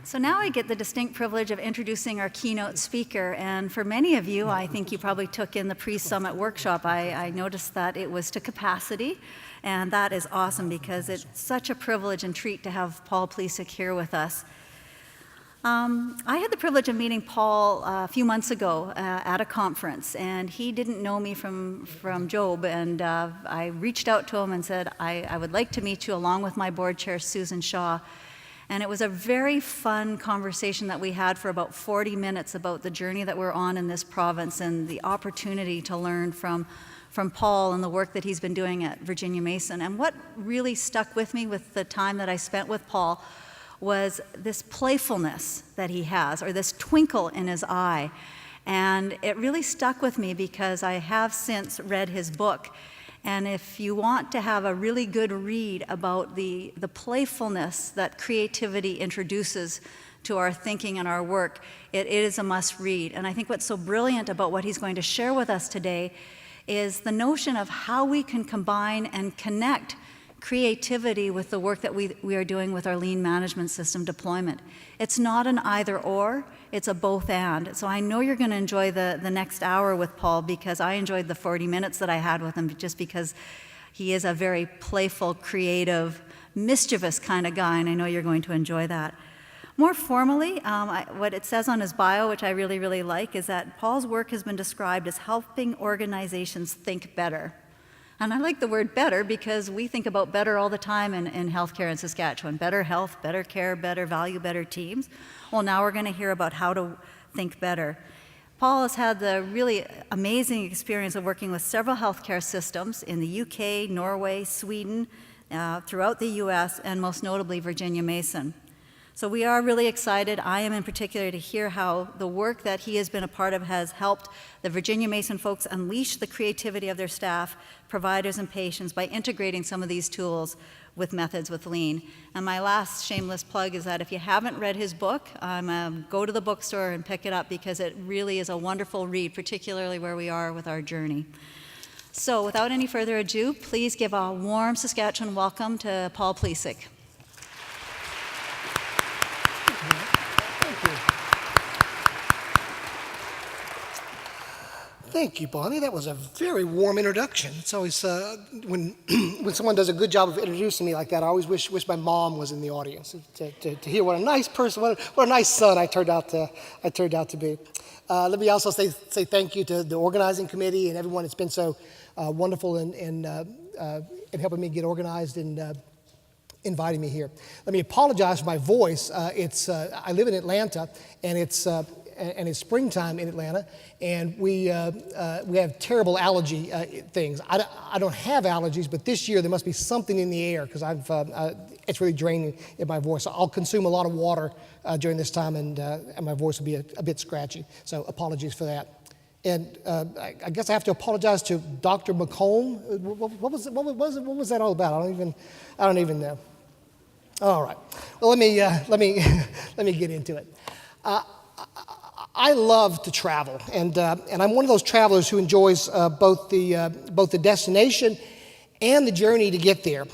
So now I get the distinct privilege of introducing our keynote speaker, and for many of you, I think you probably took in the pre-summit workshop. I noticed that it was to capacity, and that is awesome because it's such a privilege and treat to have Paul Plsek here with us. I had the privilege of meeting Paul a few months ago at a conference, and he didn't know me from Job, and I reached out to him and said, I would like to meet you along with my board chair, Susan Shaw. And it was a very fun conversation that we had for about 40 minutes about the journey that we're on in this province and the opportunity to learn from Paul and the work that he's been doing at Virginia Mason. And what really stuck with me with the time that I spent with Paul was this playfulness that he has, or this twinkle in his eye. And it really stuck with me because I have since read his book. And if you want to have a really good read about the playfulness that creativity introduces to our thinking and our work, it is a must read. And I think what's so brilliant about what he's going to share with us today is the notion of how we can combine and connect creativity with the work that we are doing with our lean management system deployment. It's not an either or, it's a both and. So I know you're going to enjoy the next hour with Paul because I enjoyed the 40 minutes that I had with him just because he is a very playful, creative, mischievous kind of guy, and I know you're going to enjoy that. More formally, what it says on his bio, which I really, really like, is that Paul's work has been described as helping organizations think better. And I like the word better because we think about better all the time in healthcare in Saskatchewan. Better health, better care, better value, better teams. Well, now we're going to hear about how to think better. Paul has had the really amazing experience of working with several healthcare systems in the UK, Norway, Sweden, throughout the US, and most notably Virginia Mason. So we are really excited, I am in particular, to hear how the work that he has been a part of has helped the Virginia Mason folks unleash the creativity of their staff, providers, and patients by integrating some of these tools with methods with lean. And my last shameless plug is that if you haven't read his book, go to the bookstore and pick it up because it really is a wonderful read, particularly where we are with our journey. So without any further ado, please give a warm Saskatchewan welcome to Paul Plsek. Thank you, Bonnie. That was a very warm introduction. It's always, when someone does a good job of introducing me like that, I always wish my mom was in the audience to hear what a nice person, what a nice son I turned out to be. Let me also say thank you to the organizing committee and everyone that's been so wonderful in helping me get organized and inviting me here. Let me apologize for my voice. I live in Atlanta, and it's springtime in Atlanta, and we have terrible allergy things. I don't have allergies, but this year there must be something in the air because it's really draining in my voice. I'll consume a lot of water during this time, and my voice will be a bit scratchy. So apologies for that. And I guess I have to apologize to Dr. McComb. What was that all about? I don't even know. All right. Well, let me get into it. I love to travel, and I'm one of those travelers who enjoys both the destination and the journey to get there.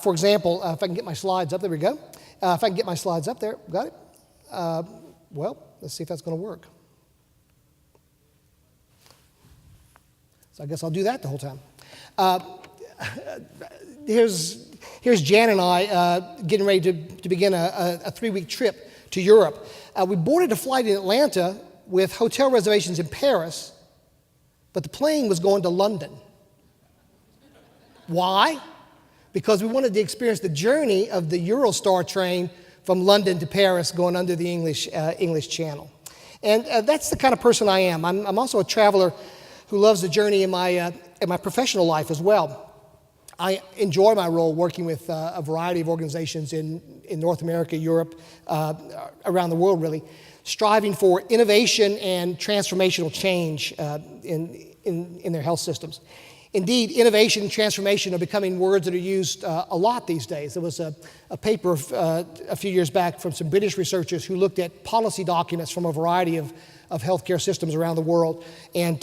For example, if I can get my slides up, there we go. If I can get my slides up there, got it? Well, let's see if that's going to work. So I guess I'll do that the whole time. Here's Jan and I getting ready to begin a 3-week trip to Europe. We boarded a flight in Atlanta with hotel reservations in Paris, but the plane was going to London. Why? Because we wanted to experience the journey of the Eurostar train from London to Paris going under the English Channel. And that's the kind of person I am. I'm also a traveler who loves the journey in my professional life as well. I enjoy my role working with a variety of organizations in North America, Europe, around the world really, striving for innovation and transformational change in their health systems. Indeed, innovation and transformation are becoming words that are used a lot these days. There was a paper a few years back from some British researchers who looked at policy documents from a variety of healthcare systems around the world, and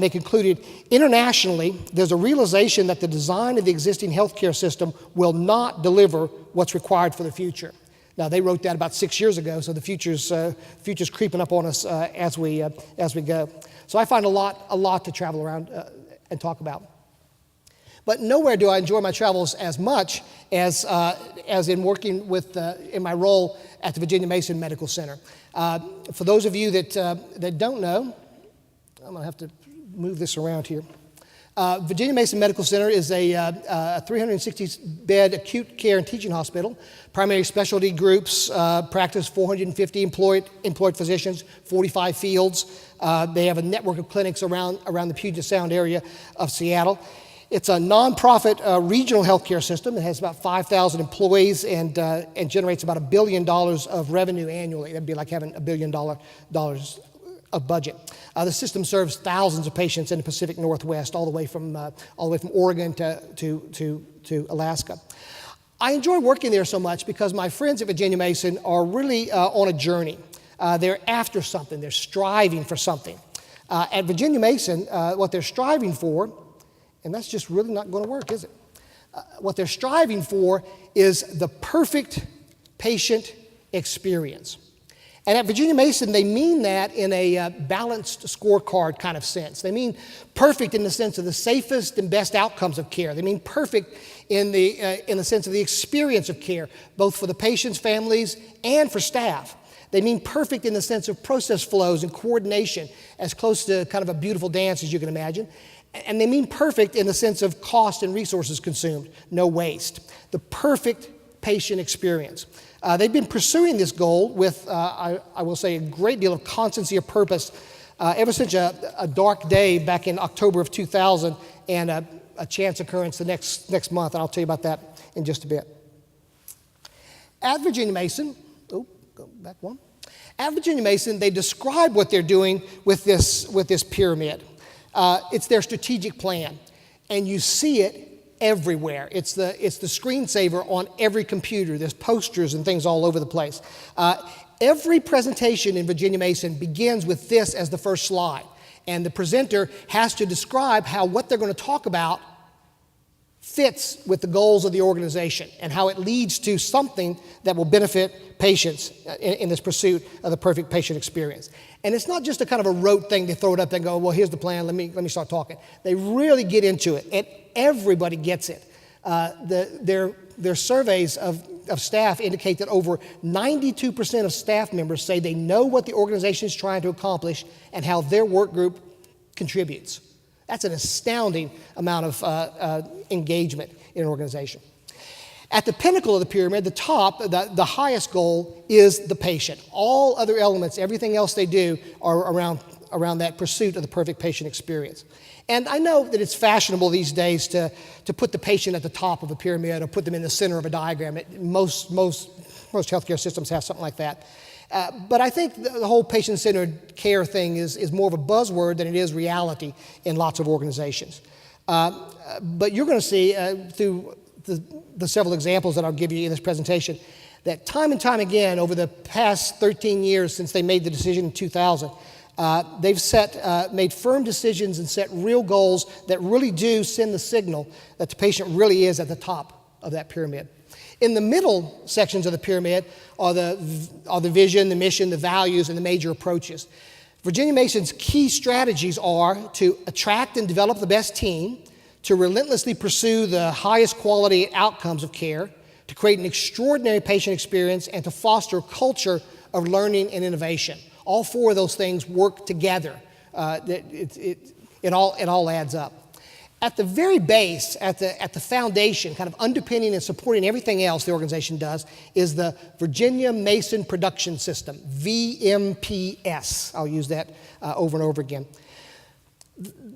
they concluded, internationally, there's a realization that the design of the existing healthcare system will not deliver what's required for the future. Now, they wrote that about 6 years ago, so the future's creeping up on us as we go. So I find a lot to travel around and talk about. But nowhere do I enjoy my travels as much as in working in my role at the Virginia Mason Medical Center. For those of you that don't know, I'm going to have to move this around here. Virginia Mason Medical Center is a 360-bed acute care and teaching hospital. Primary specialty groups practice 450 employed physicians, 45 fields. They have a network of clinics around the Puget Sound area of Seattle. It's a nonprofit regional healthcare system. It has about 5,000 employees and generates about $1 billion of revenue annually. That'd be like having $1 billion of budget. The system serves thousands of patients in the Pacific Northwest, all the way from Oregon to Alaska. I enjoy working there so much because my friends at Virginia Mason are really on a journey. They're after something. They're striving for something. At Virginia Mason, what they're striving for, and that's just really not going to work, is it? What they're striving for is the perfect patient experience. And at Virginia Mason, they mean that in a balanced scorecard kind of sense. They mean perfect in the sense of the safest and best outcomes of care. They mean perfect in the sense of the experience of care, both for the patients, families, and for staff. They mean perfect in the sense of process flows and coordination, as close to kind of a beautiful dance as you can imagine. And they mean perfect in the sense of cost and resources consumed, no waste. The perfect patient experience. They've been pursuing this goal with, I will say, a great deal of constancy of purpose ever since a dark day back in October of 2000 and a chance occurrence the next month, and I'll tell you about that in just a bit. At Virginia Mason, go back one. At Virginia Mason, they describe what they're doing with this pyramid. It's their strategic plan, and you see it everywhere. It's the screensaver on every computer. There's posters and things all over the place. Every presentation in Virginia Mason begins with this as the first slide, and the presenter has to describe how what they're going to talk about fits with the goals of the organization and how it leads to something that will benefit patients in this pursuit of the perfect patient experience. And it's not just a kind of a rote thing. They throw it up there and go, well, here's the plan, let me start talking. They really get into it, and everybody gets it. Their surveys of staff indicate that over 92% of staff members say they know what the organization is trying to accomplish and how their work group contributes. That's an astounding amount of engagement in an organization. At the pinnacle of the pyramid, the top, the highest goal is the patient. All other elements, everything else they do are around that pursuit of the perfect patient experience. And I know that it's fashionable these days to put the patient at the top of a pyramid or put them in the center of a diagram. Most healthcare systems have something like that. But I think the whole patient-centered care thing is more of a buzzword than it is reality in lots of organizations. But you're going to see through the several examples that I'll give you in this presentation that time and time again over the past 13 years since they made the decision in 2000, they've made firm decisions and set real goals that really do send the signal that the patient really is at the top of that pyramid. In the middle sections of the pyramid are the vision, the mission, the values, and the major approaches. Virginia Mason's key strategies are to attract and develop the best team, to relentlessly pursue the highest quality outcomes of care, to create an extraordinary patient experience, and to foster a culture of learning and innovation. All four of those things work together. It all adds up. At the very base, at the foundation, kind of underpinning and supporting everything else the organization does, is the Virginia Mason Production System, VMPS. I'll use that over and over again.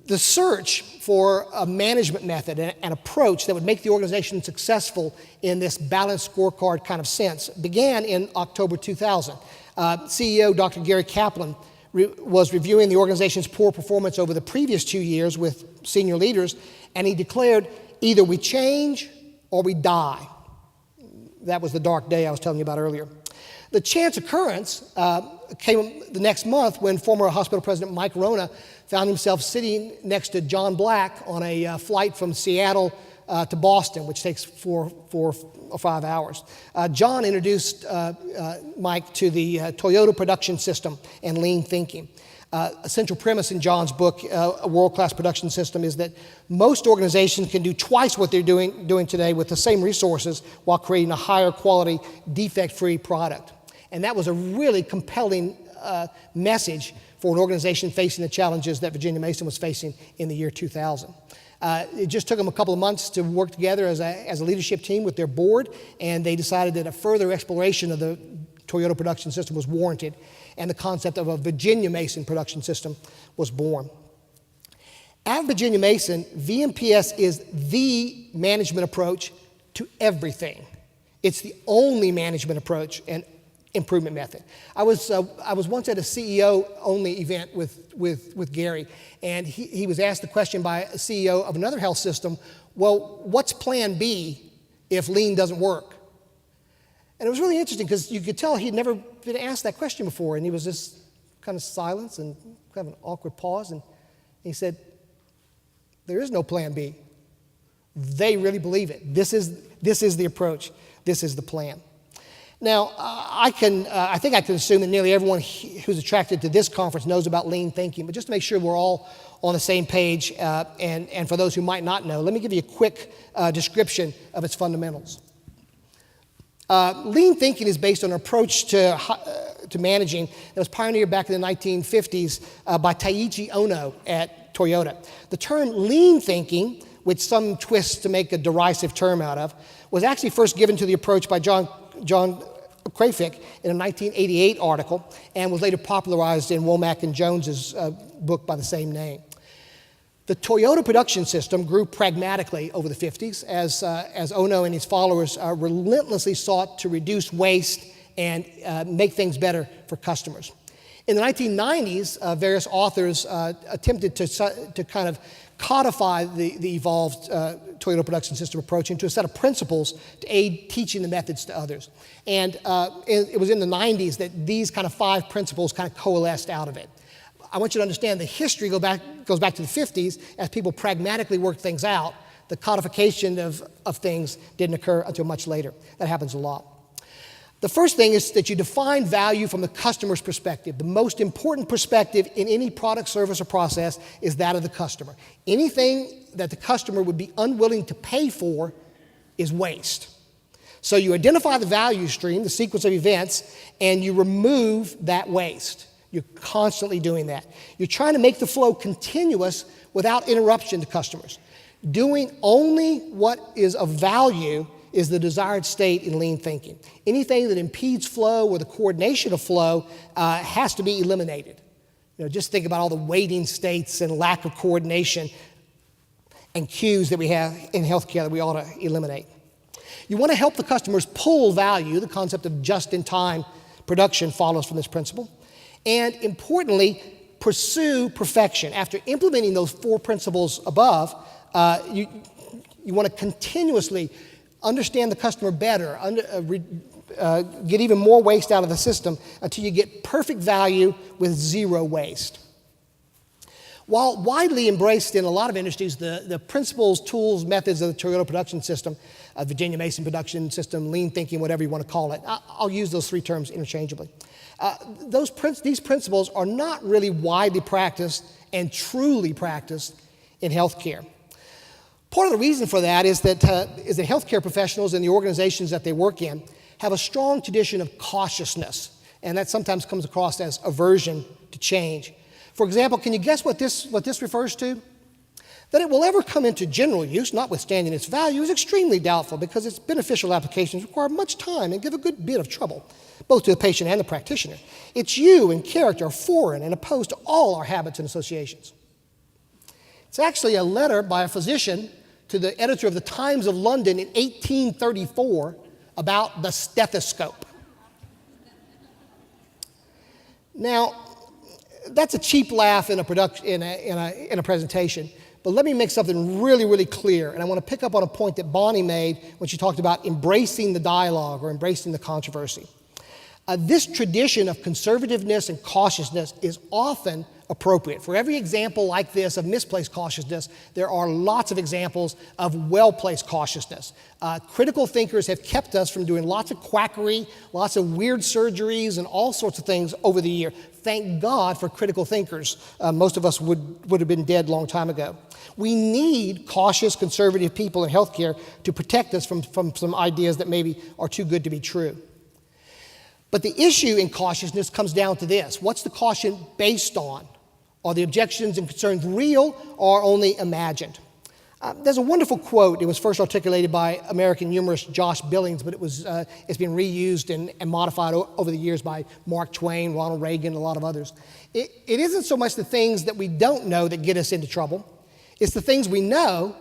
The search for a management method and an approach that would make the organization successful in this balanced scorecard kind of sense began in October 2000. CEO Dr. Gary Kaplan was reviewing the organization's poor performance over the previous 2 years with senior leaders, and he declared, either we change or we die. That was the dark day I was telling you about earlier. The chance occurrence came the next month when former hospital president Mike Rona found himself sitting next to John Black on a flight from Seattle to Boston, which takes 4 or 5 hours. John introduced Mike to the Toyota production system and lean thinking. A central premise in John's book, A World-Class Production System, is that most organizations can do twice what they're doing today with the same resources while creating a higher quality, defect-free product. And that was a really compelling message for an organization facing the challenges that Virginia Mason was facing in the year 2000. It just took them a couple of months to work together as a leadership team with their board, and they decided that a further exploration of the Toyota production system was warranted, and the concept of a Virginia Mason production system was born. At Virginia Mason, VMPS is the management approach to everything. It's the only management approach and improvement method. I was once at a CEO-only event with Gary, and he was asked the question by a CEO of another health system, well, what's plan B if lean doesn't work? And it was really interesting because you could tell he'd never been asked that question before, and he was just kind of silence and kind of an awkward pause, and he said, there is no plan B. They really believe it. This is the approach. This is the plan. Now, I think I can assume that nearly everyone who's attracted to this conference knows about lean thinking, but just to make sure we're all on the same page, and for those who might not know, let me give you a quick description of its fundamentals. Lean thinking is based on an approach to managing that was pioneered back in the 1950s by Taiichi Ono at Toyota. The term lean thinking, which some twist to make a derisive term out of, was actually first given to the approach by John Krafik in a 1988 article and was later popularized in Womack and Jones's book by the same name. The Toyota production system grew pragmatically over the 50s as Ono and his followers relentlessly sought to reduce waste and make things better for customers. In the 1990s, various authors attempted to kind of codify the evolved Toyota production system approach into a set of principles to aid teaching the methods to others. And it was in the 90s that these kind of 5 principles kind of coalesced out of it. I want you to understand the history goes back to the 50s as people pragmatically worked things out. The codification of things didn't occur until much later. That happens a lot. The first thing is that you define value from the customer's perspective. The most important perspective in any product, service, or process is that of the customer. Anything that the customer would be unwilling to pay for is waste. So you identify the value stream, the sequence of events, and you remove that waste. You're constantly doing that. You're trying to make the flow continuous without interruption to customers. Doing only what is of value is the desired state in lean thinking. Anything that impedes flow or the coordination of flow has to be eliminated. Just think about all the waiting states and lack of coordination and cues that we have in healthcare that we ought to eliminate. You want to help the customers pull value. The concept of just-in-time production follows from this principle. And importantly, pursue perfection. After implementing those 4 principles above, you want to continuously understand the customer better, get even more waste out of the system until you get perfect value with 0 waste. While widely embraced in a lot of industries, the principles, tools, methods of the Toyota production system, Virginia Mason production system, lean thinking, whatever you want to call it, I'll use those 3 terms interchangeably. These principles are not really widely practiced and truly practiced in healthcare. Part of the reason for that is that healthcare professionals and the organizations that they work in have a strong tradition of cautiousness, and that sometimes comes across as aversion to change. For example, can you guess what this refers to? That it will ever come into general use, notwithstanding its value, is extremely doubtful because its beneficial applications require much time and give a good bit of trouble, both to the patient and the practitioner. Its you and character are foreign and opposed to all our habits and associations. It's actually a letter by a physician to the editor of the Times of London in 1834 about the stethoscope. Now, that's a cheap laugh in a presentation, but let me make something really, really clear, and I want to pick up on a point that Bonnie made when she talked about embracing the dialogue or embracing the controversy. This tradition of conservativeness and cautiousness is often appropriate. For every example like this of misplaced cautiousness, there are lots of examples of well-placed cautiousness. Critical thinkers have kept us from doing lots of quackery, lots of weird surgeries, and all sorts of things over the year. Thank God for critical thinkers. Most of us would have been dead a long time ago. We need cautious, conservative people in healthcare to protect us from some ideas that maybe are too good to be true. But the issue in cautiousness comes down to this. What's the caution based on? Are the objections and concerns real or only imagined? There's a wonderful quote. It was first articulated by American humorist Josh Billings, but it's been reused and modified over the years by Mark Twain, Ronald Reagan, and a lot of others. It isn't so much the things that we don't know that get us into trouble. It's the things we know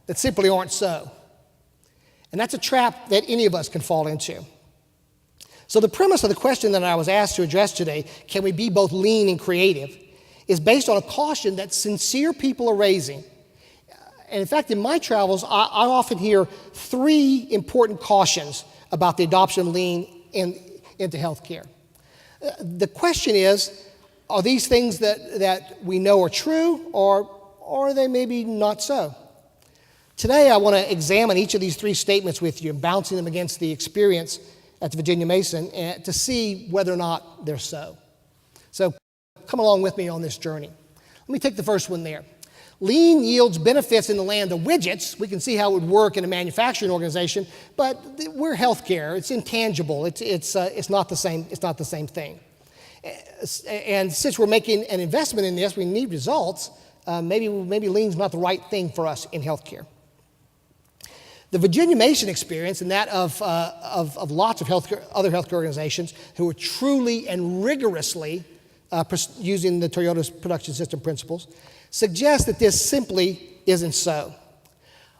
that simply aren't so. And that's a trap that any of us can fall into. So the premise of the question that I was asked to address today, can we be both lean and creative, is based on a caution that sincere people are raising. And in fact, in my travels, I often hear three important cautions about the adoption of lean into healthcare. The question is, are these things that we know are true, or are they maybe not so? Today, I want to examine each of these three statements with you, bouncing them against the experience at the Virginia Mason to see whether or not they're so. So come along with me on this journey. Let me take the first one there. Lean yields benefits in the land of widgets. We can see how it would work in a manufacturing organization, but we're healthcare. It's intangible. It's not the same. It's not the same thing. And since we're making an investment in this, we need results. Maybe lean's not the right thing for us in healthcare. The Virginia Mason experience and that of lots of other healthcare organizations who are truly and rigorously using the Toyota's production system principles suggests that this simply isn't so.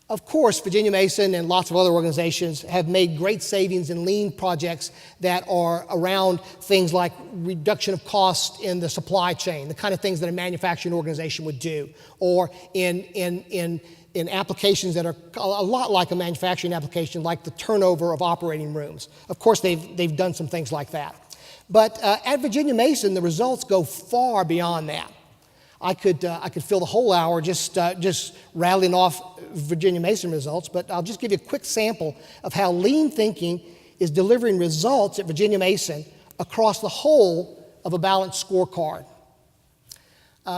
Of course, Virginia Mason and lots of other organizations have made great savings in lean projects that are around things like reduction of cost in the supply chain, the kind of things that a manufacturing organization would do, or in applications that are a lot like a manufacturing application, like the turnover of operating rooms. Of course, they've done some things like that. But at Virginia Mason, the results go far beyond that. I could fill the whole hour just rattling off Virginia Mason results, but I'll just give you a quick sample of how lean thinking is delivering results at Virginia Mason across the whole of a balanced scorecard.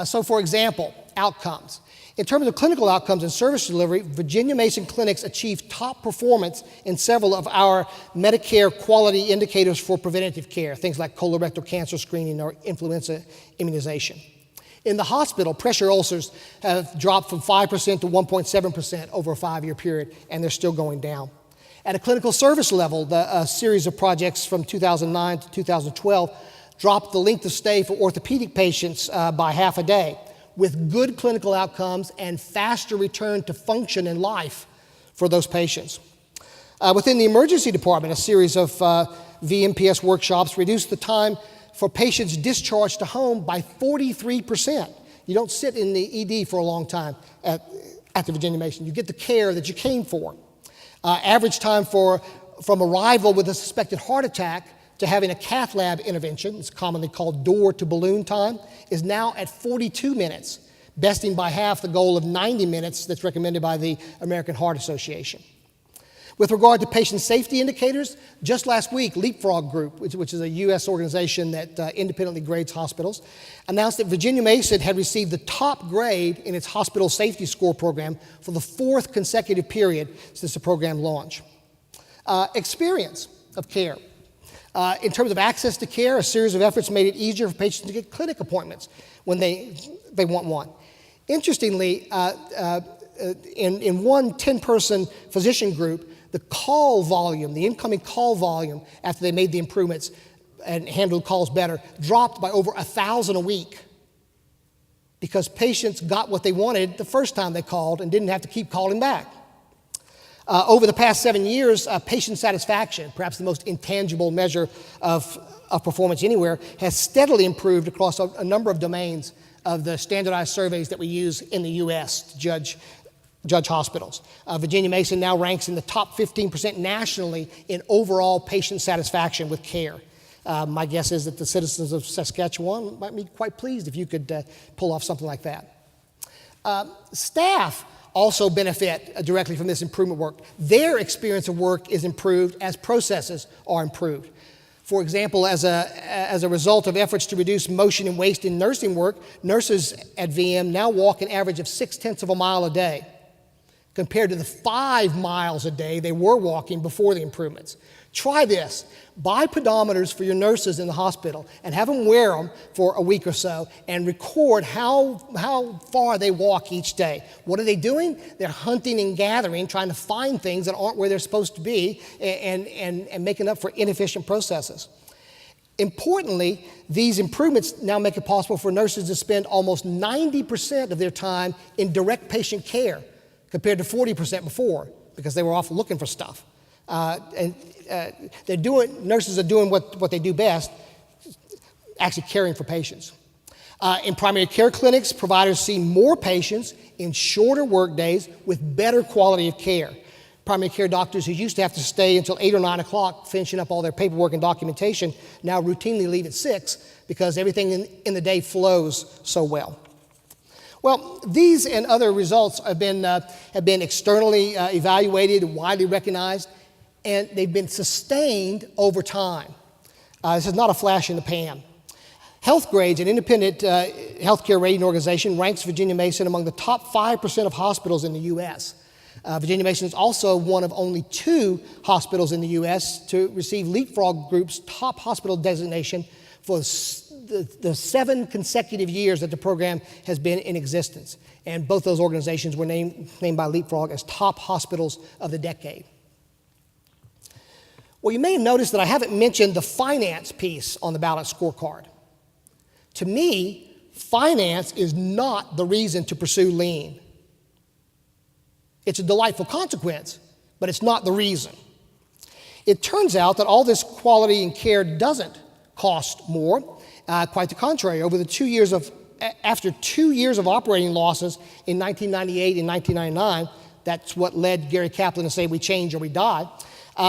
So for example, outcomes. In terms of clinical outcomes and service delivery, Virginia Mason clinics achieved top performance in several of our Medicare quality indicators for preventative care, things like colorectal cancer screening or influenza immunization. In the hospital, pressure ulcers have dropped from 5% to 1.7% over a 5-year period, and they're still going down. At a clinical service level, a series of projects from 2009 to 2012 dropped the length of stay for orthopedic patients by half a day, with good clinical outcomes and faster return to function in life for those patients. Within the emergency department, a series of VMPS workshops reduced the time for patients discharged to home by 43%. You don't sit in the ED for a long time at the Virginia Mason. You get the care that you came for. Average time from arrival with a suspected heart attack to having a cath lab intervention, it's commonly called door to balloon time, is now at 42 minutes, besting by half the goal of 90 minutes that's recommended by the American Heart Association. With regard to patient safety indicators, just last week, Leapfrog Group, which is a U.S. organization that independently grades hospitals, announced that Virginia Mason had received the top grade in its hospital safety score program for the 4th consecutive period since the program launch. Experience of care. In terms of access to care, a series of efforts made it easier for patients to get clinic appointments when they want one. Interestingly, in one 10-person physician group, the call volume, the incoming call volume after they made the improvements and handled calls better, dropped by over 1,000 a week because patients got what they wanted the first time they called and didn't have to keep calling back. Over the past 7 years, patient satisfaction, perhaps the most intangible measure of performance anywhere, has steadily improved across a number of domains of the standardized surveys that we use in the U.S. to judge hospitals. Virginia Mason now ranks in the top 15% nationally in overall patient satisfaction with care. My guess is that the citizens of Saskatchewan might be quite pleased if you could pull off something like that. Staff also benefit directly from this improvement work. Their experience of work is improved as processes are improved. For example, as a result of efforts to reduce motion and waste in nursing work, nurses at VM now walk an average of 0.6 of a mile a day, compared to the 5 miles a day they were walking before the improvements. Try this. Buy pedometers for your nurses in the hospital and have them wear them for a week or so and record how far they walk each day. What are they doing? They're hunting and gathering, trying to find things that aren't where they're supposed to be and making up for inefficient processes. Importantly, these improvements now make it possible for nurses to spend almost 90% of their time in direct patient care compared to 40% before because they were off looking for stuff. Nurses are doing what they do best, actually caring for patients. In primary care clinics, providers see more patients in shorter work days with better quality of care. Primary care doctors who used to have to stay until 8 or 9 o'clock finishing up all their paperwork and documentation now routinely leave at 6 because everything in the day flows so well. Well, these and other results have been externally evaluated and widely recognized, and they've been sustained over time. This is not a flash in the pan. HealthGrades, an independent healthcare rating organization, ranks Virginia Mason among the top 5% of hospitals in the U.S. Virginia Mason is also one of only 2 hospitals in the U.S. to receive Leapfrog Group's top hospital designation for the 7 consecutive years that the program has been in existence. And both those organizations were named by Leapfrog as top hospitals of the decade. Well, you may have noticed that I haven't mentioned the finance piece on the balanced scorecard. To me, finance is not the reason to pursue lean. It's a delightful consequence, but it's not the reason. It turns out that all this quality and care doesn't cost more. Quite the contrary. After 2 years of operating losses in 1998 and 1999, that's what led Gary Kaplan to say we change or we die.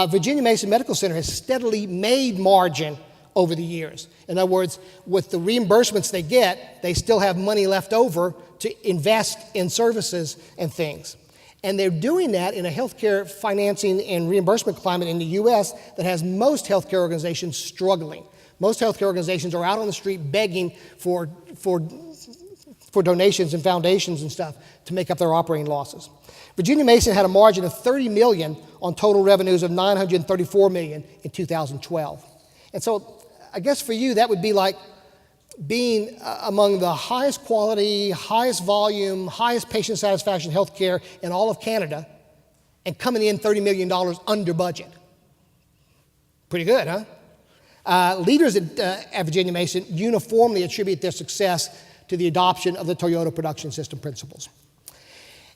Virginia Mason Medical Center has steadily made margin over the years. In other words, with the reimbursements they get, they still have money left over to invest in services and things. And they're doing that in a healthcare financing and reimbursement climate in the U.S. that has most healthcare organizations struggling. Most healthcare organizations are out on the street begging for donations and foundations and stuff to make up their operating losses. Virginia Mason had a margin of $30 million on total revenues of $934 million in 2012. And so I guess for you, that would be like being among the highest quality, highest volume, highest patient satisfaction healthcare in all of Canada and coming in $30 million under budget. Pretty good, huh? Leaders at Virginia Mason uniformly attribute their success to the adoption of the Toyota Production System principles.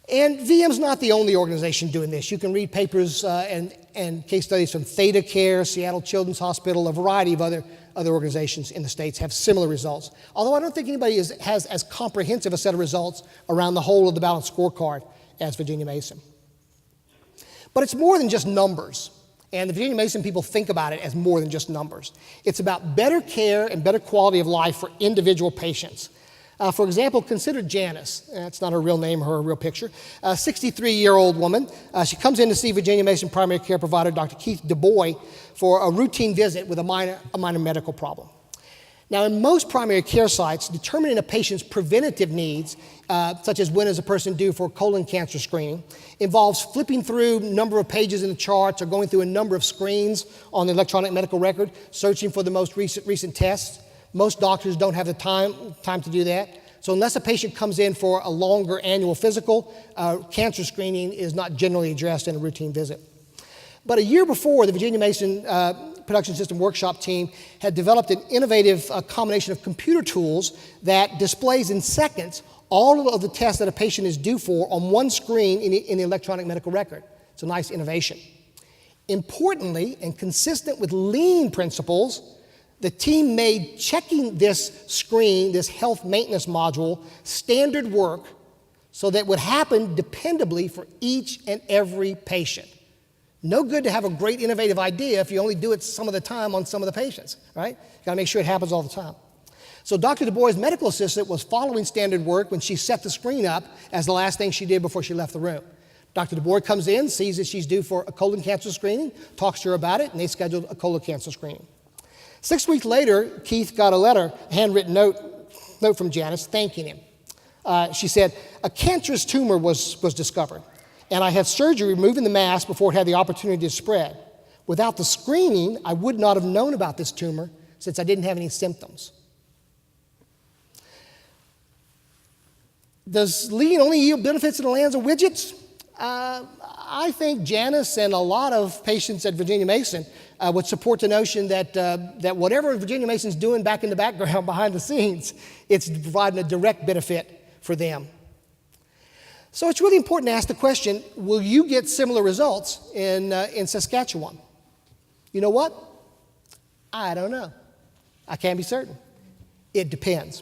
And VM's not the only organization doing this. You can read papers and case studies from Theta Care, Seattle Children's Hospital, a variety of other organizations in the States have similar results. Although I don't think anybody has as comprehensive a set of results around the whole of the balanced scorecard as Virginia Mason. But it's more than just numbers. And the Virginia Mason people think about it as more than just numbers. It's about better care and better quality of life for individual patients. For example, consider Janice. That's not her real name or her real picture. A 63-year-old woman. She comes in to see Virginia Mason primary care provider Dr. Keith DuBois for a routine visit with a minor medical problem. Now, in most primary care sites, determining a patient's preventative needs, such as when is a person due for colon cancer screening, involves flipping through a number of pages in the charts or going through a number of screens on the electronic medical record, searching for the most recent tests. Most doctors don't have the time to do that. So unless a patient comes in for a longer annual physical, cancer screening is not generally addressed in a routine visit. But a year before, the Virginia Mason Production System Workshop team had developed an innovative combination of computer tools that displays in seconds all of the tests that a patient is due for on one screen in the electronic medical record. It's a nice innovation. Importantly, and consistent with lean principles, the team made checking this screen, this health maintenance module, standard work so that it would happen dependably for each and every patient. No good to have a great innovative idea if you only do it some of the time on some of the patients, right? You gotta make sure it happens all the time. So Dr. Du Bois' medical assistant was following standard work when she set the screen up as the last thing she did before she left the room. Dr. Du Bois comes in, sees that she's due for a colon cancer screening, talks to her about it, and they scheduled a colon cancer screening. 6 weeks later, Keith got a letter, a handwritten note from Janice thanking him. She said, a cancerous tumor was discovered, and I had surgery removing the mass before it had the opportunity to spread. Without the screening, I would not have known about this tumor since I didn't have any symptoms. Does lean only yield benefits in the lands of widgets? I think Janice and a lot of patients at Virginia Mason would support the notion that whatever Virginia Mason's doing back in the background behind the scenes, it's providing a direct benefit for them. So it's really important to ask the question, will you get similar results in Saskatchewan? You know what? I don't know. I can't be certain. It depends.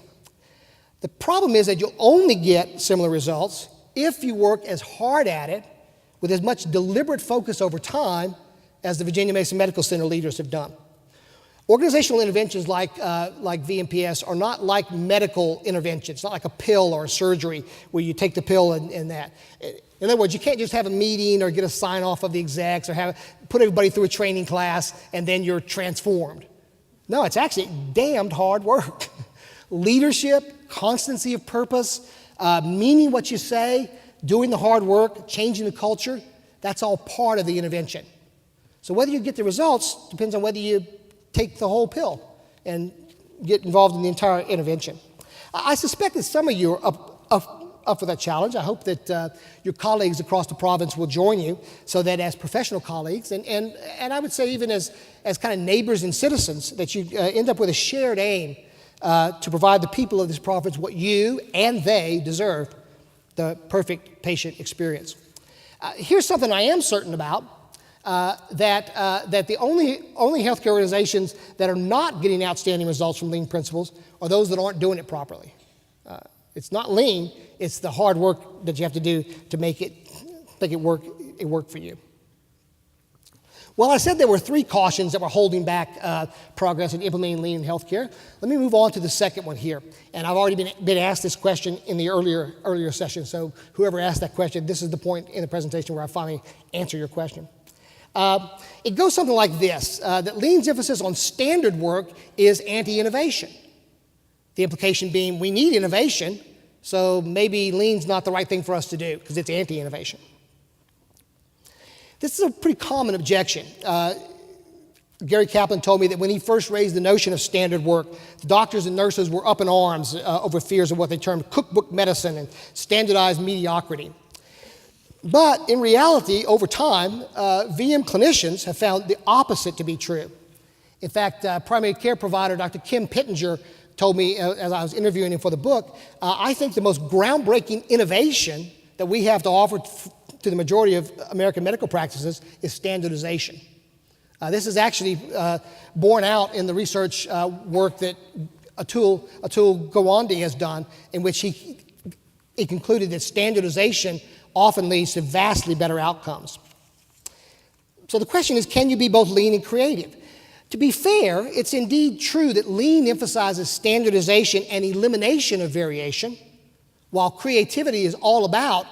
The problem is that you'll only get similar results if you work as hard at it with as much deliberate focus over time as the Virginia Mason Medical Center leaders have done. Organizational interventions like VMPS are not like medical interventions. It's not like a pill or a surgery where you take the pill and that. In other words, you can't just have a meeting or get a sign-off of the execs or put everybody through a training class and then you're transformed. No, it's actually damned hard work. Leadership, constancy of purpose, meaning what you say, doing the hard work, changing the culture, that's all part of the intervention. So whether you get the results depends on whether you take the whole pill and get involved in the entire intervention. I suspect that some of you are up for that challenge. I hope that your colleagues across the province will join you so that as professional colleagues, and I would say even as kind of neighbors and citizens, that you end up with a shared aim to provide the people of this province what you and they deserve, the perfect patient experience. Here's something I am certain about, that the only healthcare organizations that are not getting outstanding results from lean principles are those that aren't doing it properly. It's not lean, it's the hard work that you have to do to make it work for you. Well, I said there were 3 cautions that were holding back progress in implementing lean in healthcare. Let me move on to the second one here. And I've already been asked this question in the earlier session, so whoever asked that question, this is the point in the presentation where I finally answer your question. It goes something like this, that lean's emphasis on standard work is anti-innovation. The implication being we need innovation, so maybe lean's not the right thing for us to do because it's anti-innovation. This is a pretty common objection. Gary Kaplan told me that when he first raised the notion of standard work, the doctors and nurses were up in arms over fears of what they termed cookbook medicine and standardized mediocrity. But in reality, over time, VM clinicians have found the opposite to be true. In fact, primary care provider Dr. Kim Pittenger told me as I was interviewing him for the book, I think the most groundbreaking innovation that we have to offer to the majority of American medical practices is standardization. This is actually borne out in the research work that Atul Gawande has done, in which he concluded that standardization often leads to vastly better outcomes. So the question is, can you be both lean and creative? To be fair, it's indeed true that lean emphasizes standardization and elimination of variation, while creativity is all about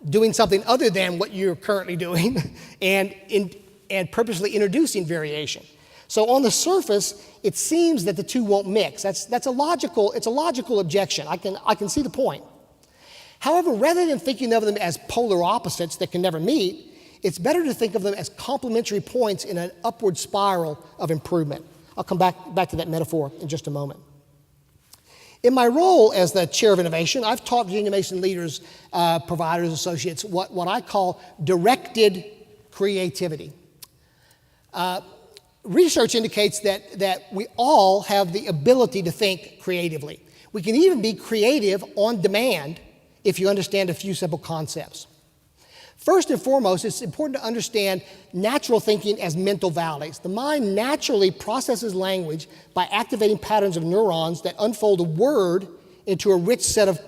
doing something other than what you're currently doing and purposely introducing variation. So on the surface, it seems that the two won't mix. It's a logical objection. I can see the point. However, rather than thinking of them as polar opposites that can never meet, it's better to think of them as complementary points in an upward spiral of improvement. I'll come back to that metaphor in just a moment. In my role as the chair of innovation, I've taught Virginia Mason leaders, providers, associates, what I call directed creativity. Research indicates that we all have the ability to think creatively. We can even be creative on demand if you understand a few simple concepts. First and foremost, it's important to understand natural thinking as mental valleys. The mind naturally processes language by activating patterns of neurons that unfold a word into a rich set of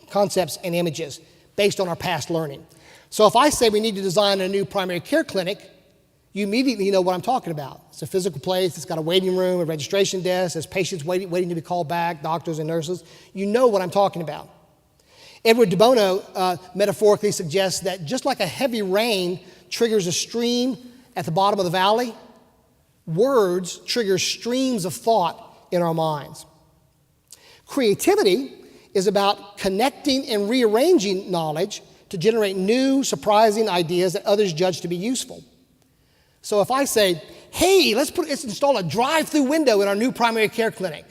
concepts and images based on our past learning. So if I say we need to design a new primary care clinic, you immediately know what I'm talking about. It's a physical place, it's got a waiting room, a registration desk, there's patients waiting to be called back, doctors and nurses. You know what I'm talking about. Edward de Bono metaphorically suggests that just like a heavy rain triggers a stream at the bottom of the valley, words trigger streams of thought in our minds. Creativity is about connecting and rearranging knowledge to generate new, surprising ideas that others judge to be useful. So if I say, hey, let's install a drive-through window in our new primary care clinic,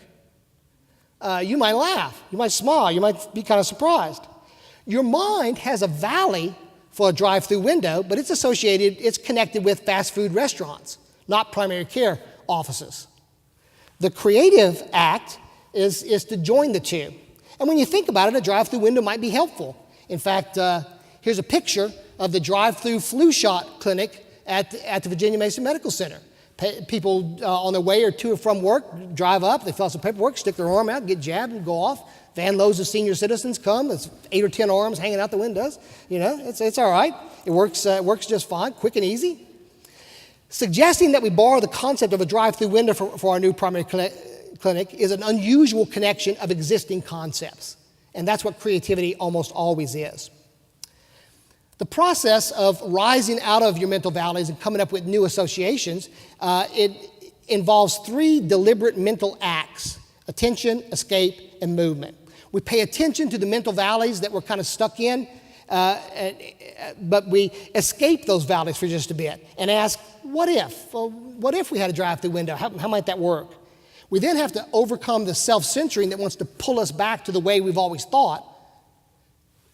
you might laugh, you might smile, you might be kind of surprised. Your mind has a valley for a drive-through window, but it's connected with fast food restaurants, not primary care offices. The creative act is to join the two. And when you think about it, a drive-through window might be helpful. In fact, here's a picture of the drive-through flu shot clinic at the Virginia Mason Medical Center. People on their way or to or from work drive up, they fill out some paperwork, stick their arm out, get jabbed, and go off. Van loads of senior citizens come. There's 8 or 10 arms hanging out the windows. You know, it's all right. It works just fine, quick and easy. Suggesting that we borrow the concept of a drive-through window for our new primary clinic is an unusual connection of existing concepts. And that's what creativity almost always is. The process of rising out of your mental valleys and coming up with new associations, it involves 3 deliberate mental acts: attention, escape, and movement. We pay attention to the mental valleys that we're kind of stuck in, but we escape those valleys for just a bit and ask, what if? Well, what if we had a drive-through window? How might that work? We then have to overcome the self-censoring that wants to pull us back to the way we've always thought,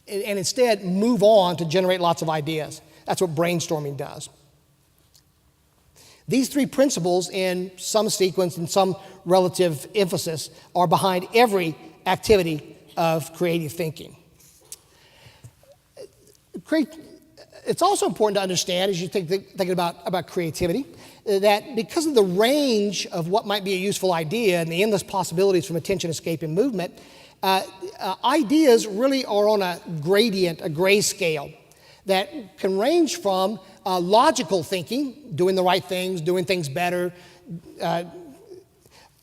and instead move on to generate lots of ideas. That's what brainstorming does. These 3 principles, in some sequence and some relative emphasis, are behind every activity of creative thinking. It's also important to understand, as you thinking about creativity, that because of the range of what might be a useful idea and the endless possibilities from attention, escape, and movement, ideas really are on a gradient, a gray scale, that can range from logical thinking, doing the right things, doing things better,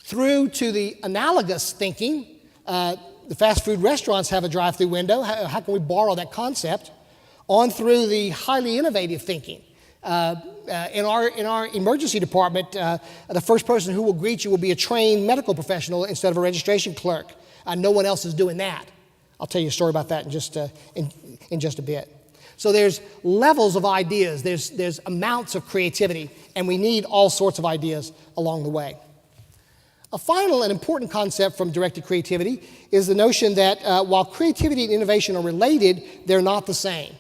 through to the analogous thinking. The fast food restaurants have a drive-through window. How can we borrow that concept? On through the highly innovative thinking. In our emergency department, the first person who will greet you will be a trained medical professional instead of a registration clerk. No one else is doing that. I'll tell you a story about that in just a bit. So there's levels of ideas, there's amounts of creativity, and we need all sorts of ideas along the way. A final and important concept from directed creativity is the notion that while creativity and innovation are related, they're not the same.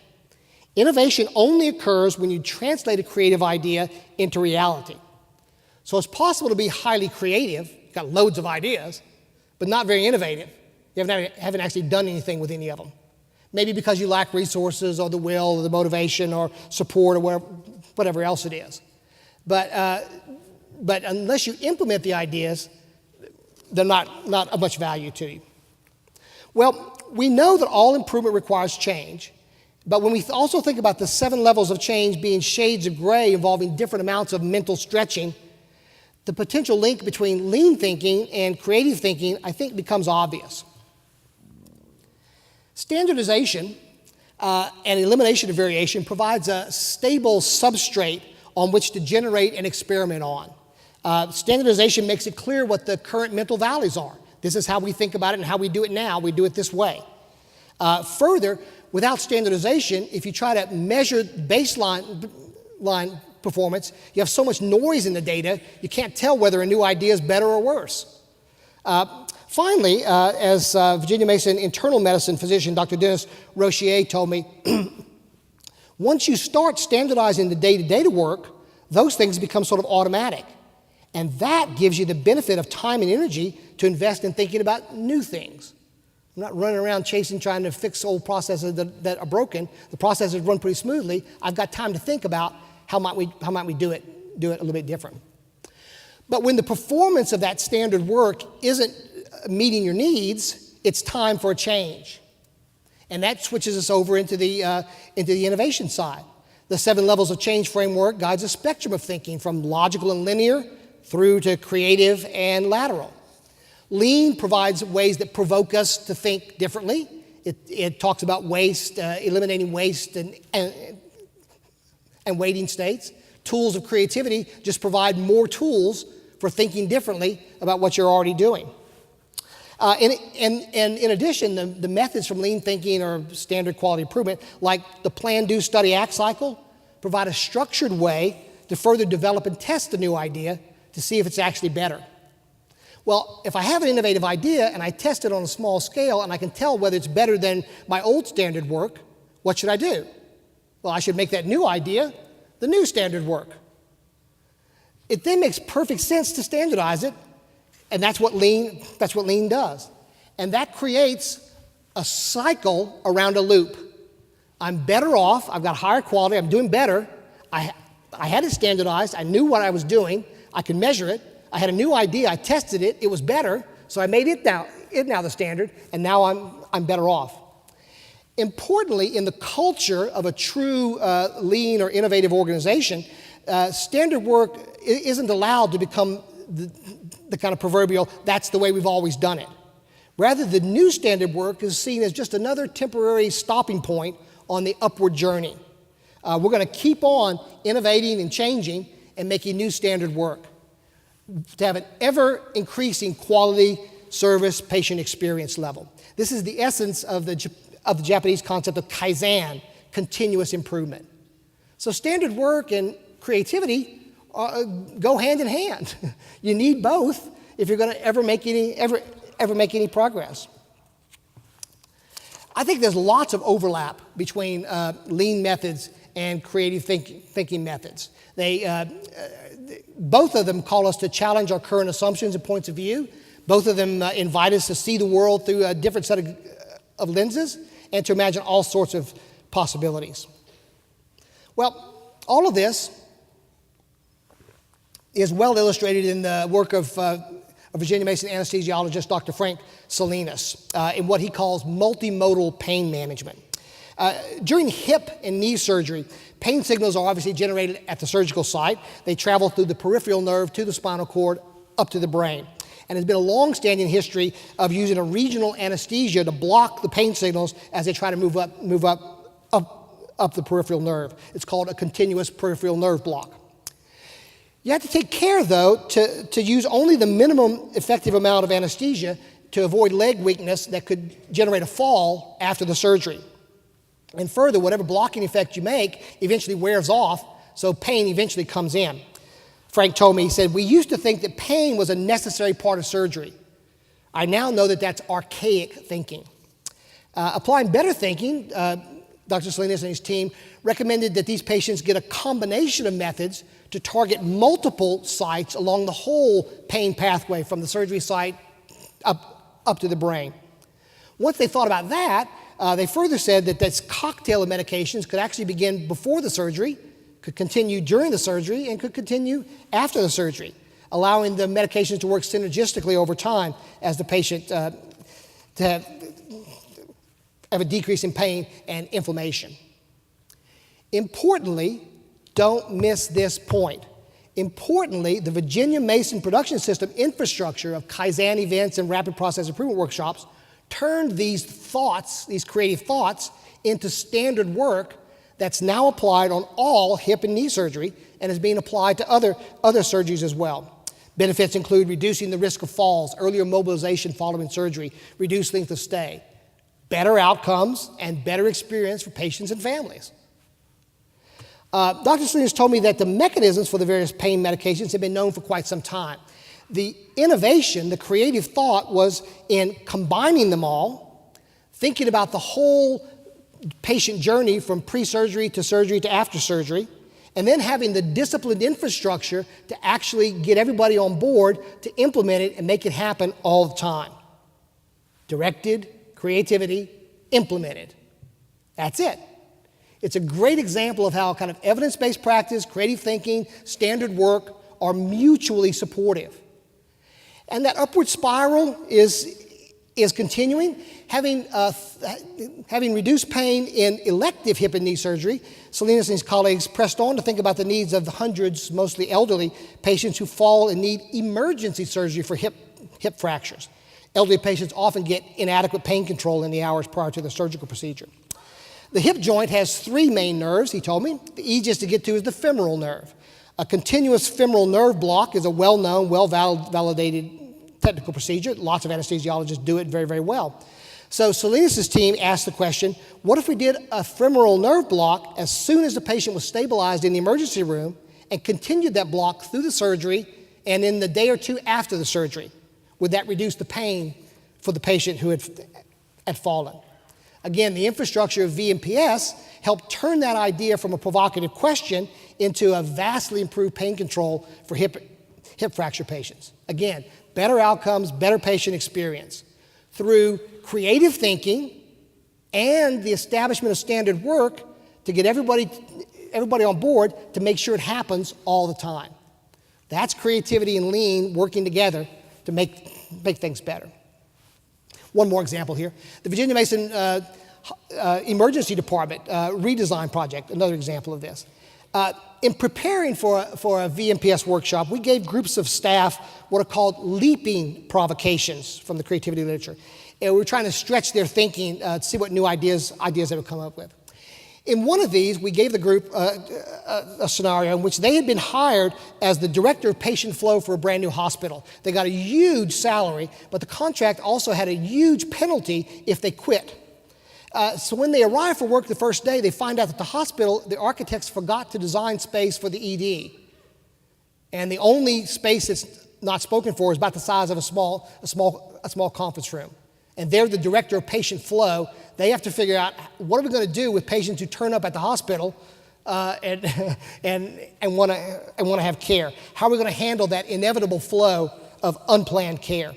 Innovation only occurs when you translate a creative idea into reality. So it's possible to be highly creative, you've got loads of ideas, but not very innovative. You haven't actually done anything with any of them. Maybe because you lack resources or the will or the motivation or support or whatever else it is. But unless you implement the ideas, they're not of much value to you. Well, we know that all improvement requires change, but when we also think about the 7 levels of change being shades of gray involving different amounts of mental stretching, the potential link between lean thinking and creative thinking, I think, becomes obvious. Standardization and elimination of variation provides a stable substrate on which to generate and experiment on. Standardization makes it clear what the current mental valleys are. This is how we think about it and how we do it now. We do it this way. Further, without standardization, if you try to measure baseline performance, you have so much noise in the data, you can't tell whether a new idea is better or worse. Finally, as Virginia Mason internal medicine physician Dr. Dennis Rochier told me, once you start standardizing the day-to-day work, those things become sort of automatic. And that gives you the benefit of time and energy to invest in thinking about new things. I'm not running around trying to fix old processes that are broken. The processes run pretty smoothly. I've got time to think about how might we do it a little bit different. But when the performance of that standard work isn't meeting your needs, it's time for a change. And that switches us over into the innovation side. The 7 levels of change framework guides a spectrum of thinking from logical and linear through to creative and lateral. Lean provides ways that provoke us to think differently. It talks about waste, eliminating waste and waiting states. Tools of creativity just provide more tools for thinking differently about what you're already doing. In addition, the methods from lean thinking or standard quality improvement, like the plan, do, study, act cycle, provide a structured way to further develop and test a new idea to see if it's actually better. Well, if I have an innovative idea and I test it on a small scale and I can tell whether it's better than my old standard work, what should I do? Well, I should make that new idea the new standard work. It then makes perfect sense to standardize it, and that's what lean does. And that creates a cycle around a loop. I'm better off, I've got higher quality, I'm doing better. I had it standardized, I knew what I was doing, I could measure it. I had a new idea, I tested it, it was better, so I made it now the standard, and now I'm better off. Importantly, in the culture of a true lean or innovative organization, standard work isn't allowed to become the kind of proverbial, that's the way we've always done it. Rather, the new standard work is seen as just another temporary stopping point on the upward journey. We're going to keep on innovating and changing and making new standard work to have an ever-increasing quality, service, patient experience level. This is the essence of the Japanese concept of Kaizen, continuous improvement. So standard work and creativity go hand in hand. You need both if you're going to ever make any progress. I think there's lots of overlap between lean methods and creative thinking methods. Both of them call us to challenge our current assumptions and points of view. Both of them invite us to see the world through a different set of lenses and to imagine all sorts of possibilities. Well, all of this is well illustrated in the work of Virginia Mason anesthesiologist Dr. Frank Salinas in what he calls multimodal pain management. During hip and knee surgery, pain signals are obviously generated at the surgical site. They travel through the peripheral nerve to the spinal cord up to the brain. And there's been a long-standing history of using a regional anesthesia to block the pain signals as they try to move up the peripheral nerve. It's called a continuous peripheral nerve block. You have to take care, though, to use only the minimum effective amount of anesthesia to avoid leg weakness that could generate a fall after the surgery. And further, whatever blocking effect you make eventually wears off, so pain eventually comes in. Frank told me, he said, "We used to think that pain was a necessary part of surgery. I now know that that's archaic thinking." Applying better thinking, Dr. Salinas and his team recommended that these patients get a combination of methods to target multiple sites along the whole pain pathway from the surgery site up to the brain. Once they thought about that, they further said that this cocktail of medications could actually begin before the surgery, could continue during the surgery, and could continue after the surgery, allowing the medications to work synergistically over time as the patient to have a decrease in pain and inflammation. Importantly, don't miss this point. Importantly, the Virginia Mason production system infrastructure of Kaizen events and rapid process improvement workshops turned these thoughts, these creative thoughts, into standard work that's now applied on all hip and knee surgery and is being applied to other surgeries as well. Benefits include reducing the risk of falls, earlier mobilization following surgery, reduced length of stay, better outcomes, and better experience for patients and families. Dr. Salinas told me that the mechanisms for the various pain medications have been known for quite some time. The innovation, the creative thought, was in combining them all, thinking about the whole patient journey from pre-surgery to after surgery, and then having the disciplined infrastructure to actually get everybody on board to implement it and make it happen all the time. Directed, creativity, implemented. That's it. It's a great example of how kind of evidence-based practice, creative thinking, standard work are mutually supportive. And that upward spiral is is continuing. Having reduced pain in elective hip and knee surgery, Salinas and his colleagues pressed on to think about the needs of the hundreds, mostly elderly, patients who fall and need emergency surgery for hip fractures. Elderly patients often get inadequate pain control in the hours prior to the surgical procedure. The hip joint has 3 main nerves, he told me. The easiest to get to is the femoral nerve. A continuous femoral nerve block is a well-known, well-validated technical procedure. Lots of anesthesiologists do it very, very well. So Salinas' team asked the question, what if we did a femoral nerve block as soon as the patient was stabilized in the emergency room and continued that block through the surgery and in the day or 2 after the surgery? Would that reduce the pain for the patient who had fallen? Again, the infrastructure of VMPS helped turn that idea from a provocative question into a vastly improved pain control for hip fracture patients. Again, better outcomes, better patient experience. Through creative thinking and the establishment of standard work to get everybody on board to make sure it happens all the time. That's creativity and lean working together to make things better. One more example here. The Virginia Mason Emergency Department redesign project, another example of this. In preparing for a VMPS workshop, we gave groups of staff what are called leaping provocations from the creativity literature. And we were trying to stretch their thinking to see what new ideas they would come up with. In one of these, we gave the group a scenario in which they had been hired as the director of patient flow for a brand new hospital. They got a huge salary, but the contract also had a huge penalty if they quit. So when they arrive for work the first day, they find out that the hospital, the architects forgot to design space for the ED. And the only space that's not spoken for is about the size of a small conference room. And they're the director of patient flow. They have to figure out, what are we going to do with patients who turn up at the hospital and want to have care? How are we going to handle that inevitable flow of unplanned care?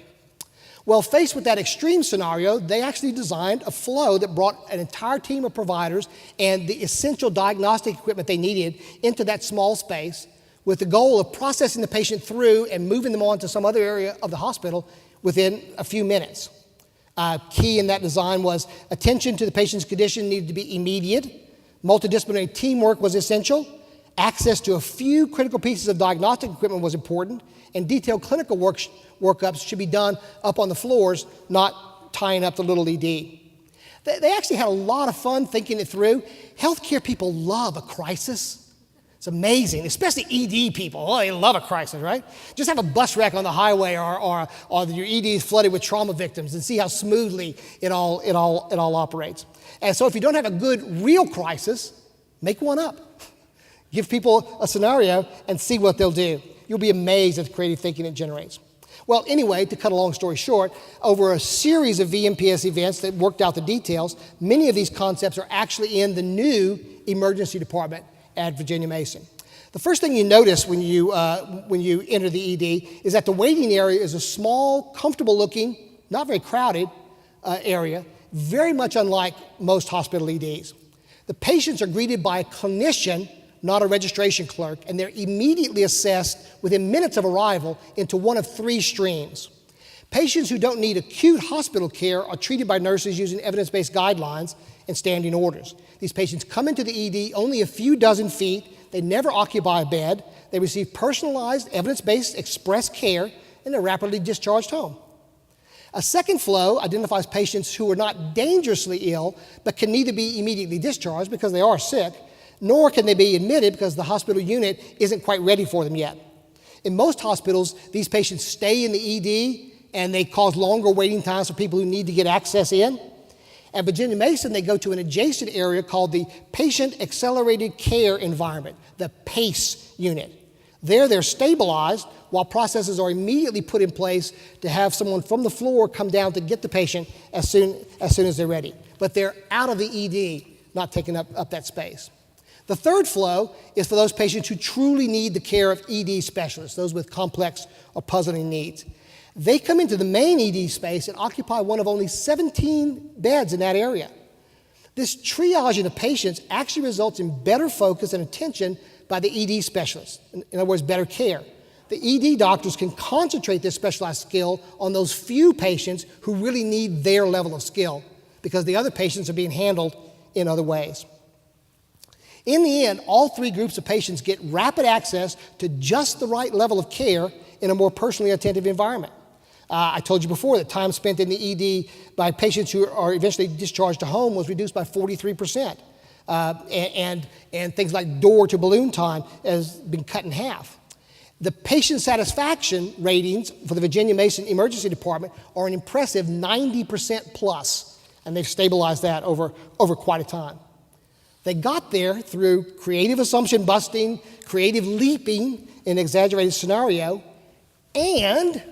Well, faced with that extreme scenario, they actually designed a flow that brought an entire team of providers and the essential diagnostic equipment they needed into that small space with the goal of processing the patient through and moving them on to some other area of the hospital within a few minutes. Key in that design was attention to the patient's condition needed to be immediate, multidisciplinary teamwork was essential, access to a few critical pieces of diagnostic equipment was important, and detailed clinical workups should be done up on the floors, not tying up the little ED. They actually had a lot of fun thinking it through. Healthcare people love a crisis. It's amazing, especially ED people. Oh, they love a crisis, right? Just have a bus wreck on the highway or your ED is flooded with trauma victims and see how smoothly it all operates. And so if you don't have a good real crisis, make one up. Give people a scenario and see what they'll do. You'll be amazed at the creative thinking it generates. Well, anyway, to cut a long story short, over a series of VMPS events that worked out the details, many of these concepts are actually in the new emergency department at Virginia Mason. The first thing you notice when you enter the ED is that the waiting area is a small, comfortable-looking, not very crowded area, very much unlike most hospital EDs. The patients are greeted by a clinician, not a registration clerk, and they're immediately assessed within minutes of arrival into one of 3 streams. Patients who don't need acute hospital care are treated by nurses using evidence-based guidelines and standing orders. These patients come into the ED only a few dozen feet. They never occupy a bed. They receive personalized, evidence-based express care, and they're rapidly discharged home. A second flow identifies patients who are not dangerously ill, but can neither be immediately discharged because they are sick, nor can they be admitted because the hospital unit isn't quite ready for them yet. In most hospitals, these patients stay in the ED and they cause longer waiting times for people who need to get access in. At Virginia Mason, they go to an adjacent area called the Patient Accelerated Care Environment, the PACE unit. There, they're stabilized while processes are immediately put in place to have someone from the floor come down to get the patient as soon as they're ready. But they're out of the ED, not taking up that space. The third flow is for those patients who truly need the care of ED specialists, those with complex or puzzling needs. They come into the main ED space and occupy one of only 17 beds in that area. This triaging of patients actually results in better focus and attention by the ED specialists, in other words, better care. the ED doctors can concentrate their specialized skill on those few patients who really need their level of skill because the other patients are being handled in other ways. In the end, all three groups of patients get rapid access to just the right level of care in a more personally attentive environment. I told you before that time spent in the ED by patients who are eventually discharged to home was reduced by 43%. And things like door to balloon time has been cut in half. The patient satisfaction ratings for the Virginia Mason Emergency Department are an impressive 90% plus, and they've stabilized that over quite a time. They got there through creative assumption busting, creative leaping in an exaggerated scenario, and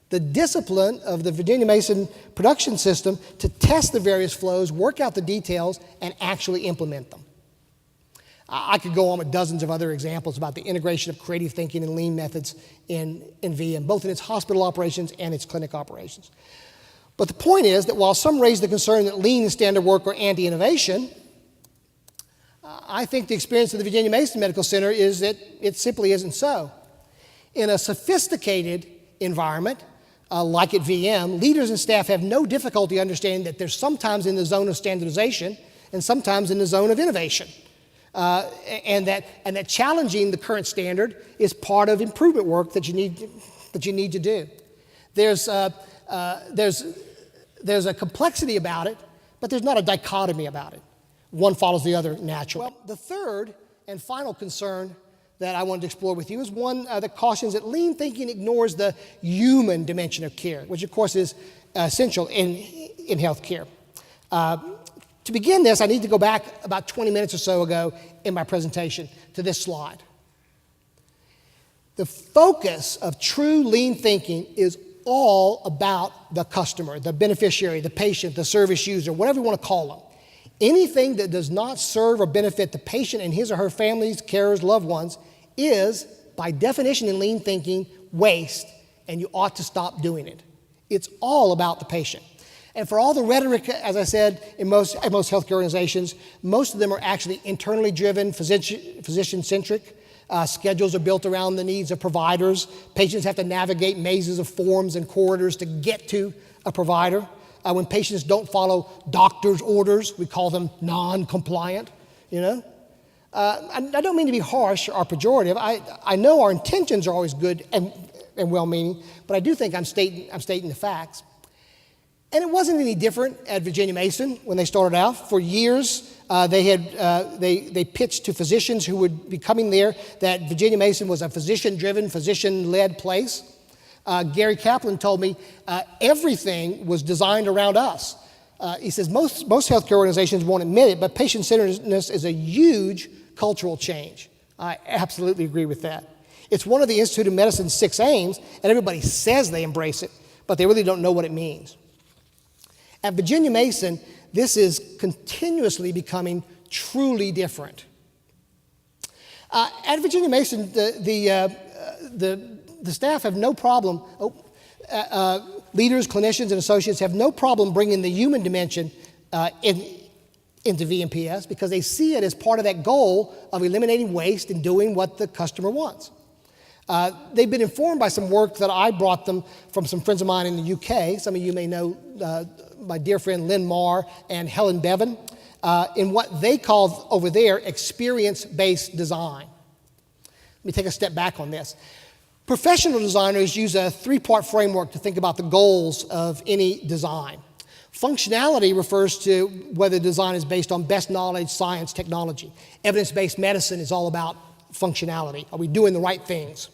the discipline of the Virginia Mason production system to test the various flows, work out the details, and actually implement them. I could go on with dozens of other examples about the integration of creative thinking and lean methods in VM, both in its hospital operations and its clinic operations. But the point is that while some raise the concern that lean and standard work are anti-innovation, I think the experience of the Virginia Mason Medical Center is that it simply isn't so. In a sophisticated environment, like at VM, leaders and staff have no difficulty understanding that they're sometimes in the zone of standardization and sometimes in the zone of innovation. And that challenging the current standard is part of improvement work that you need to do. There's a complexity about it, but there's not a dichotomy about it. One follows the other naturally. Well, the third and final concern that I wanted to explore with you is one that cautions that lean thinking ignores the human dimension of care, which of course is essential in healthcare. To begin this, I need to go back about 20 minutes or so ago in my presentation to this slide. The focus of true lean thinking is all about the customer, the beneficiary, the patient, the service user, whatever you want to call them. Anything that does not serve or benefit the patient and his or her family's, carers, loved ones is, by definition in lean thinking, waste, and you ought to stop doing it. It's all about the patient. And for all the rhetoric, as I said, in most healthcare organizations, most of them are actually internally driven, physician-centric. Schedules are built around the needs of providers. Patients have to navigate mazes of forms and corridors to get to a provider. When patients don't follow doctor's orders, we call them non-compliant, you know. I don't mean to be harsh or pejorative. I know our intentions are always good and well-meaning, but I do think I'm stating the facts. And it wasn't any different at Virginia Mason when they started out. For years, they pitched to physicians who would be coming there that Virginia Mason was a physician-driven, physician-led place. Gary Kaplan told me everything was designed around us. He says most healthcare organizations won't admit it, but patient-centeredness is a huge cultural change. I absolutely agree with that. It's one of the Institute of Medicine's 6 aims, and everybody says they embrace it, but they really don't know what it means. At Virginia Mason, this is continuously becoming truly different. At Virginia Mason, the staff have no problem, leaders, clinicians, and associates have no problem bringing the human dimension into VMPS because they see it as part of that goal of eliminating waste and doing what the customer wants. They've been informed by some work that I brought them from some friends of mine in the UK. Some of you may know my dear friend Lynn Marr and Helen Bevan, in what they call over there experience-based design. Let me take a step back on this. Professional designers use a 3-part framework to think about the goals of any design. Functionality refers to whether design is based on best knowledge, science, technology. Evidence-based medicine is all about functionality. Are we doing the right things?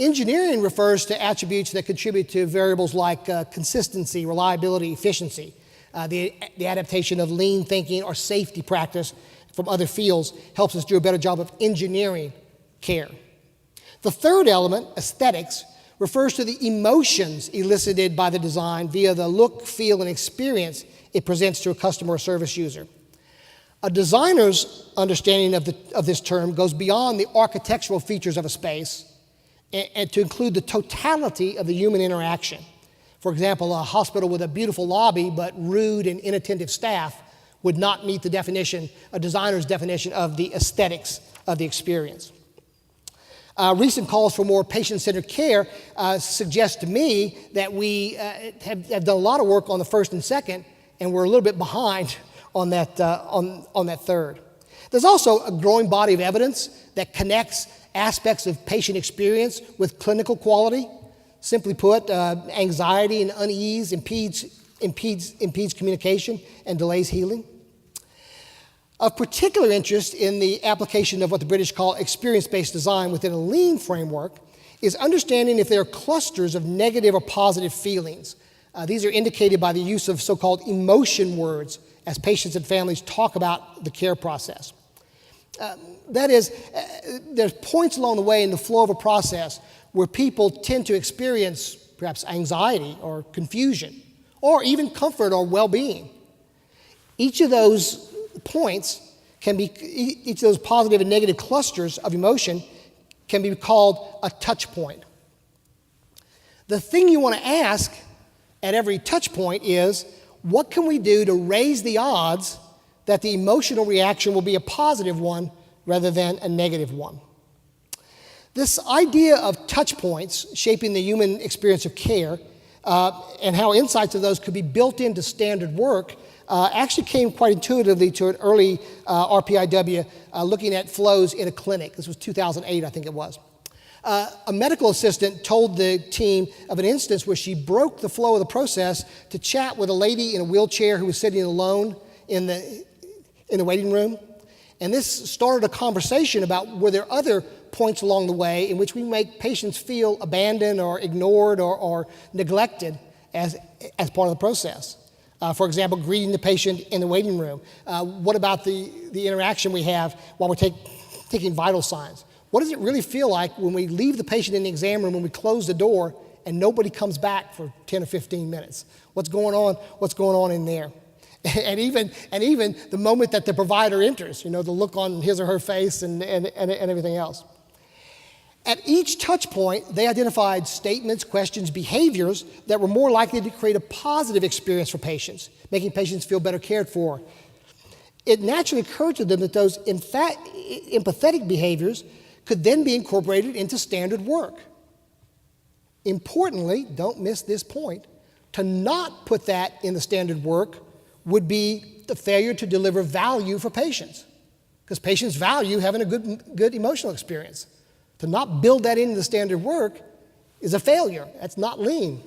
Engineering refers to attributes that contribute to variables like consistency, reliability, efficiency. The adaptation of lean thinking or safety practice from other fields helps us do a better job of engineering care. The third element, aesthetics, refers to the emotions elicited by the design via the look, feel, and experience it presents to a customer or service user. A designer's understanding of this term goes beyond the architectural features of a space and to include the totality of the human interaction. For example, a hospital with a beautiful lobby but rude and inattentive staff would not meet the definition, a designer's definition of the aesthetics of the experience. Recent calls for more patient-centered care suggest to me that we have done a lot of work on the first and second, and we're a little bit behind on that, on that third. There's also a growing body of evidence that connects aspects of patient experience with clinical quality. Simply put, anxiety and unease impedes communication and delays healing. Of particular interest in the application of what the British call experience-based design within a lean framework is understanding if there are clusters of negative or positive feelings. These are indicated by the use of so-called emotion words as patients and families talk about the care process. That is, there's points along the way in the flow of a process where people tend to experience perhaps anxiety or confusion or even comfort or well-being. Each of those points can be, each of those positive and negative clusters of emotion can be called a touch point. The thing you want to ask at every touch point is, what can we do to raise the odds that the emotional reaction will be a positive one rather than a negative one? This idea of touch points shaping the human experience of care and how insights of those could be built into standard work actually came quite intuitively to an early RPIW looking at flows in a clinic. This was 2008, I think it was. A medical assistant told the team of an instance where she broke the flow of the process to chat with a lady in a wheelchair who was sitting alone in the waiting room. And this started a conversation about were there other points along the way in which we make patients feel abandoned or ignored or neglected as part of the process. For example, greeting the patient in the waiting room. What about the interaction we have while we're taking vital signs? What does it really feel like when we leave the patient in the exam room, when we close the door, and nobody comes back for 10 or 15 minutes? What's going on? What's going on in there? And even the moment that the provider enters, the look on his or her face and everything else. At each touch point, they identified statements, questions, behaviors that were more likely to create a positive experience for patients, making patients feel better cared for. It naturally occurred to them that those empathetic behaviors could then be incorporated into standard work. Importantly, don't miss this point, to not put that in the standard work would be the failure to deliver value for patients, because patients value having a good emotional experience. To not build that into the standard work is a failure. That's not lean.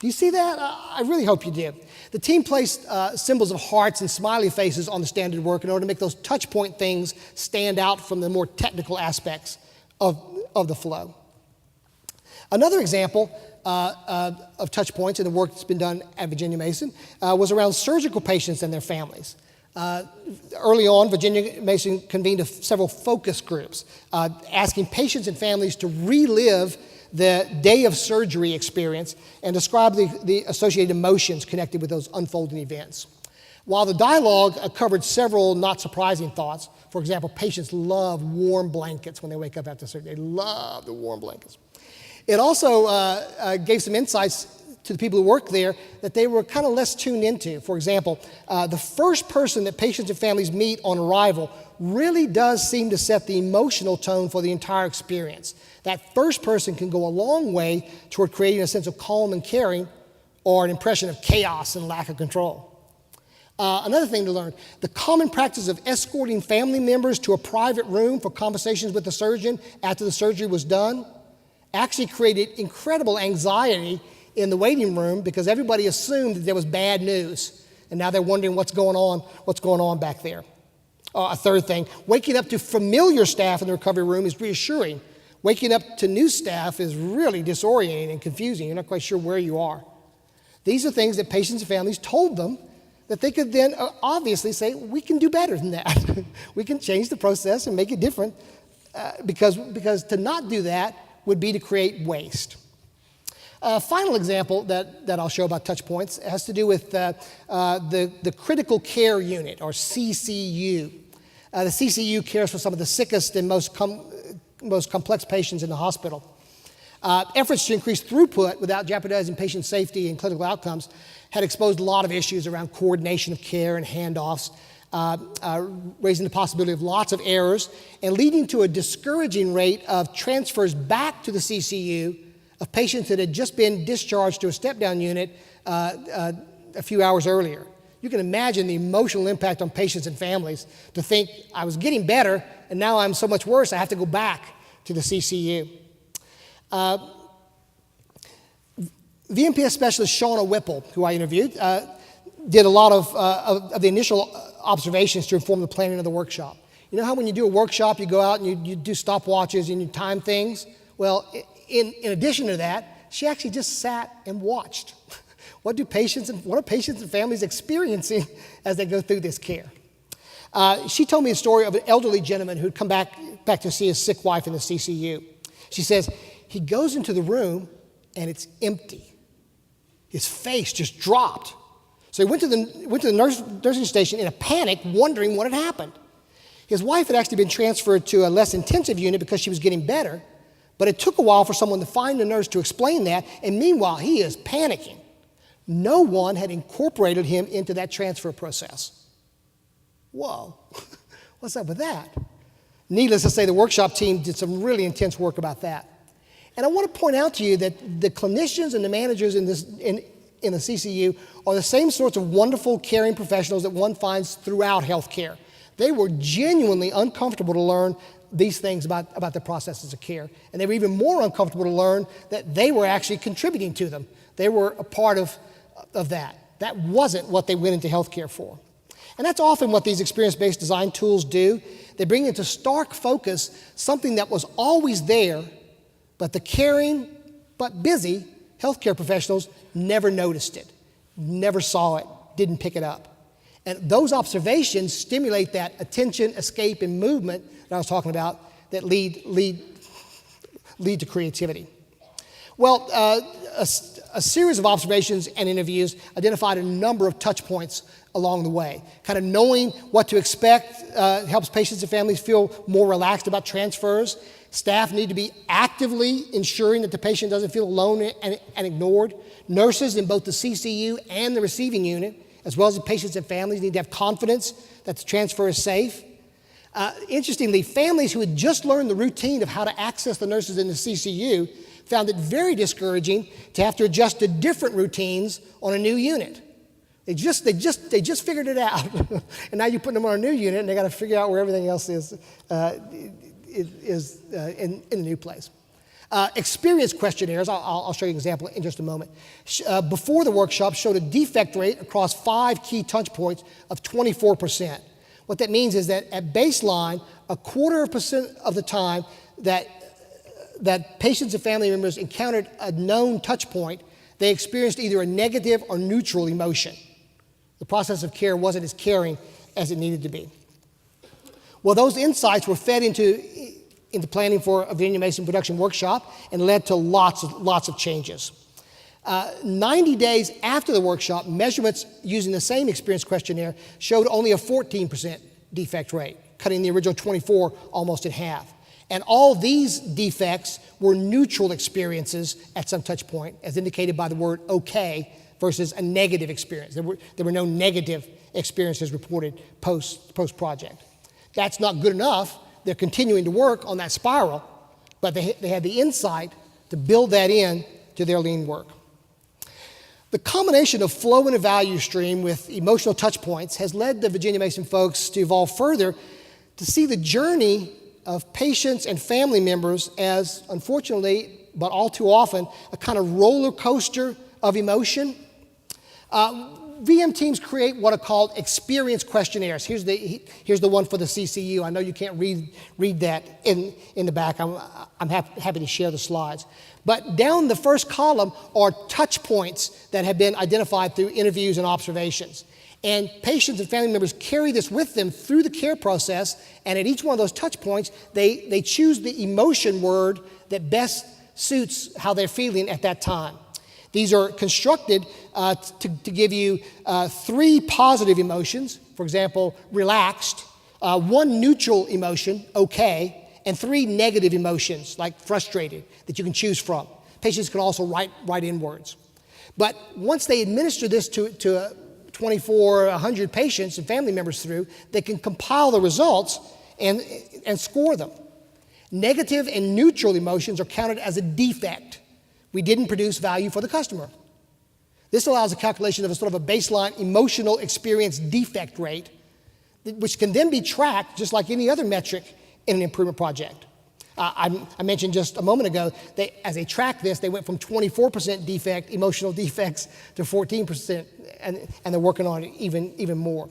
Do you see that? I really hope you do. The team placed symbols of hearts and smiley faces on the standard work in order to make those touch point things stand out from the more technical aspects of the flow. Another example of touch points in the work that's been done at Virginia Mason was around surgical patients and their families. Early on, Virginia Mason convened several focus groups, asking patients and families to relive the day of surgery experience and describe the associated emotions connected with those unfolding events. While the dialogue covered several not surprising thoughts, for example, patients love warm blankets when they wake up after surgery. They love the warm blankets. It also gave some insights to the people who work there that they were kind of less tuned into. For example, the first person that patients and families meet on arrival really does seem to set the emotional tone for the entire experience. That first person can go a long way toward creating a sense of calm and caring or an impression of chaos and lack of control. Another thing to learn, the common practice of escorting family members to a private room for conversations with the surgeon after the surgery was done actually created incredible anxiety in the waiting room because everybody assumed that there was bad news, and now they're wondering what's going on back there. A third thing, waking up to familiar staff in the recovery room is reassuring. Waking up to new staff is really disorienting and confusing. You're not quite sure where you are. These are things that patients and families told them that they could then obviously say, we can do better than that. We can change the process and make it different because to not do that would be to create waste. A final example that I'll show about touch points has to do with the critical care unit, or CCU. The CCU cares for some of the sickest and most complex patients in the hospital. Efforts to increase throughput without jeopardizing patient safety and clinical outcomes had exposed a lot of issues around coordination of care and handoffs. raising the possibility of lots of errors and leading to a discouraging rate of transfers back to the CCU of patients that had just been discharged to a step-down unit a few hours earlier. You can imagine the emotional impact on patients and families to think, I was getting better, and now I'm so much worse, I have to go back to the CCU. VMPS specialist Shauna Whipple, who I interviewed, did a lot of the initial observations to inform the planning of the workshop. You know how when you do a workshop, you go out and you do stopwatches and you time things? Well, in addition to that, she actually just sat and watched. What are patients and families experiencing as they go through this care? She told me a story of an elderly gentleman who'd come back to see his sick wife in the CCU. She says, he goes into the room and it's empty. His face just dropped. So he went to the nursing station in a panic, wondering what had happened. His wife had actually been transferred to a less intensive unit because she was getting better, but it took a while for someone to find a nurse to explain that, and meanwhile, he is panicking. No one had incorporated him into that transfer process. Whoa, what's up with that? Needless to say, the workshop team did some really intense work about that. And I want to point out to you that the clinicians and the managers in the CCU are the same sorts of wonderful, caring professionals that one finds throughout healthcare. They were genuinely uncomfortable to learn these things about the processes of care. And they were even more uncomfortable to learn that they were actually contributing to them. They were a part of that. That wasn't what they went into healthcare for. And that's often what these experience-based design tools do. They bring into stark focus something that was always there, but the caring but busy healthcare professionals never noticed it, never saw it, didn't pick it up. And those observations stimulate that attention, escape, and movement that I was talking about that lead to creativity. Well, a series of observations and interviews identified a number of touch points along the way. Kind of knowing what to expect helps patients and families feel more relaxed about transfers. Staff need to be actively ensuring that the patient doesn't feel alone and ignored. Nurses in both the CCU and the receiving unit, as well as the patients and families, need to have confidence that the transfer is safe. Interestingly, families who had just learned the routine of how to access the nurses in the CCU found it very discouraging to have to adjust to different routines on a new unit. They just figured it out, and now you're putting them on a new unit, and they got to figure out where everything else is in the new place. Experience questionnaires, I'll show you an example in just a moment, before the workshop showed a defect rate across 5 key touch points of 24%. What that means is that at baseline, 0.25% of the time that patients and family members encountered a known touch point, they experienced either a negative or neutral emotion. The process of care wasn't as caring as it needed to be. Well, those insights were fed into planning for a Virginia Mason production workshop and led to lots of changes. 90 days after the workshop, measurements using the same experience questionnaire showed only a 14% defect rate, cutting the original 24 almost in half. And all these defects were neutral experiences at some touch point, as indicated by the word okay versus a negative experience. There were no negative experiences reported post-project. That's not good enough. They're continuing to work on that spiral, but they had the insight to build that in to their lean work. The combination of flow and a value stream with emotional touch points has led the Virginia Mason folks to evolve further to see the journey of patients and family members as, unfortunately, but all too often, a kind of roller coaster of emotion. VM teams create what are called experience questionnaires. Here's the one for the CCU. I know you can't read that in the back. I'm happy to share the slides. But down the first column are touch points that have been identified through interviews and observations. And patients and family members carry this with them through the care process, and at each one of those touch points, they choose the emotion word that best suits how they're feeling at that time. These are constructed to give you 3 positive emotions, for example, relaxed, 1 neutral emotion, okay, and 3 negative emotions, like frustrated, that you can choose from. Patients can also write in words. But once they administer this to 2,400 patients and family members through, they can compile the results and score them. Negative and neutral emotions are counted as a defect. We didn't produce value for the customer. This allows a calculation of a sort of a baseline emotional experience defect rate, which can then be tracked just like any other metric in an improvement project. I mentioned just a moment ago, as they track this, they went from 24% emotional defects to 14%, and they're working on it even more.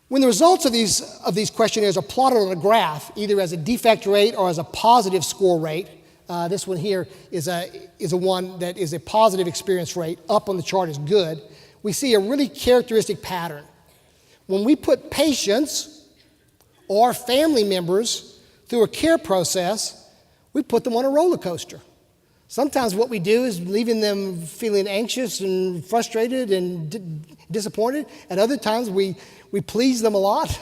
When the results of these questionnaires are plotted on a graph, either as a defect rate or as a positive score rate, this one here is a one that is a positive experience rate, up on the chart is good, we see a really characteristic pattern. When we put patients or family members through a care process, we put them on a roller coaster. Sometimes what we do is leaving them feeling anxious and frustrated and disappointed. At other times we please them a lot.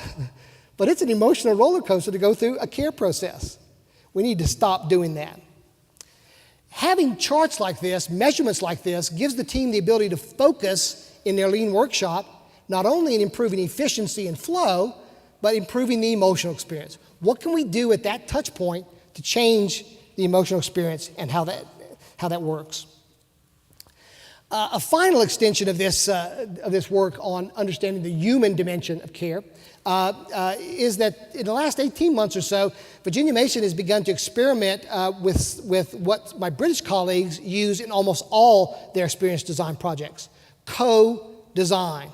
But it's an emotional roller coaster to go through a care process. We need to stop doing that. Having charts like this, measurements like this, gives the team the ability to focus in their lean workshop, not only in improving efficiency and flow, but improving the emotional experience. What can we do at that touch point to change the emotional experience and how that works? A final extension of this work on understanding the human dimension of care is that in the last 18 months or so, Virginia Mason has begun to experiment with what my British colleagues use in almost all their experience design projects: co-design.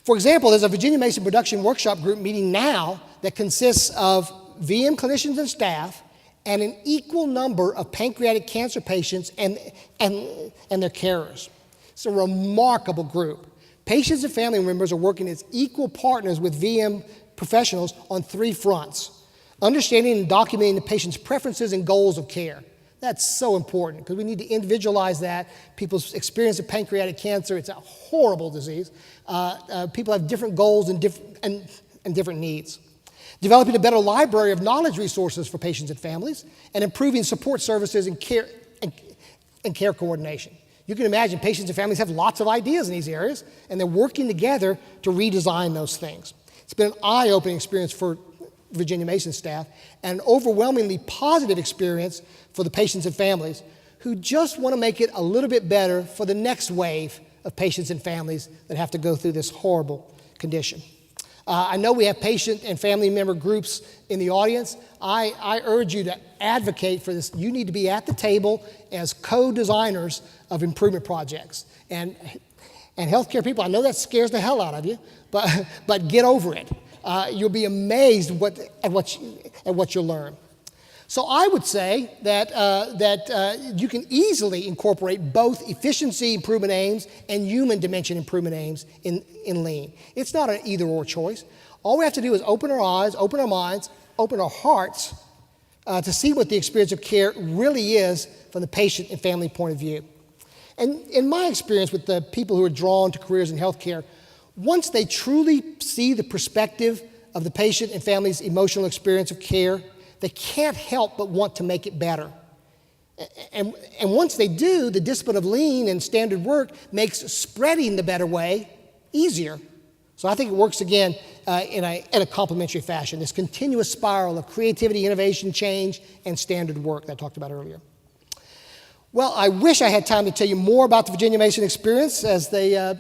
For example, there's a Virginia Mason production workshop group meeting now that consists of VM clinicians and staff and an equal number of pancreatic cancer patients and their carers. It's a remarkable group. Patients and family members are working as equal partners with VM professionals on 3 fronts: understanding and documenting the patient's preferences and goals of care. That's so important because we need to individualize that. People's experience of pancreatic cancer, it's a horrible disease. People have different goals and different needs. Developing a better library of knowledge resources for patients and families, and improving support services and care coordination. You can imagine patients and families have lots of ideas in these areas, and they're working together to redesign those things. It's been an eye-opening experience for Virginia Mason staff, and an overwhelmingly positive experience for the patients and families who just want to make it a little bit better for the next wave of patients and families that have to go through this horrible condition. I know we have patient and family member groups in the audience. I urge you to advocate for this. You need to be at the table as co-designers of improvement projects. And healthcare people, I know that scares the hell out of you, but get over it. You'll be amazed at what you'll learn. So I would say that you can easily incorporate both efficiency improvement aims and human dimension improvement aims in Lean. It's not an either-or choice. All we have to do is open our eyes, open our minds, open our hearts to see what the experience of care really is from the patient and family point of view. And in my experience with the people who are drawn to careers in healthcare, once they truly see the perspective of the patient and family's emotional experience of care, they can't help but want to make it better. And once they do, the discipline of Lean and standard work makes spreading the better way easier. So I think it works again in a complementary fashion, this continuous spiral of creativity, innovation, change, and standard work that I talked about earlier. Well, I wish I had time to tell you more about the Virginia Mason experience as they are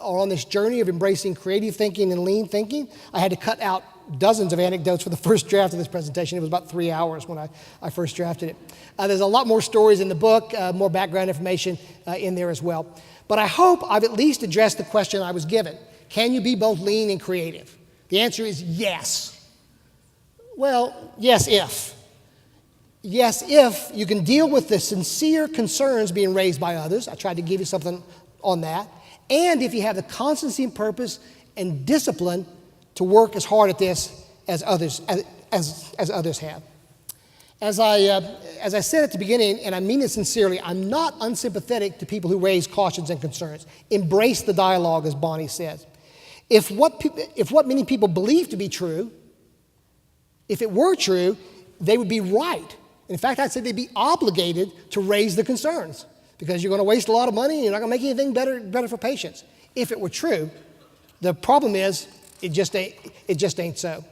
on this journey of embracing creative thinking and lean thinking. I had to cut out dozens of anecdotes for the first draft of this presentation. It was about 3 hours when I first drafted it. There's a lot more stories in the book, more background information in there as well. But I hope I've at least addressed the question I was given. Can you be both lean and creative? The answer is yes. Well, yes if. Yes, if you can deal with the sincere concerns being raised by others. I tried to give you something on that. And if you have the constancy and purpose and discipline to work as hard at this as others have. As I said at the beginning, and I mean it sincerely, I'm not unsympathetic to people who raise cautions and concerns. Embrace the dialogue, as Bonnie says. If what many people believe to be true, if it were true, they would be right. In fact, I'd say they'd be obligated to raise the concerns because you're going to waste a lot of money and you're not going to make anything better for patients. if it were true. The problem is, it just ain't so.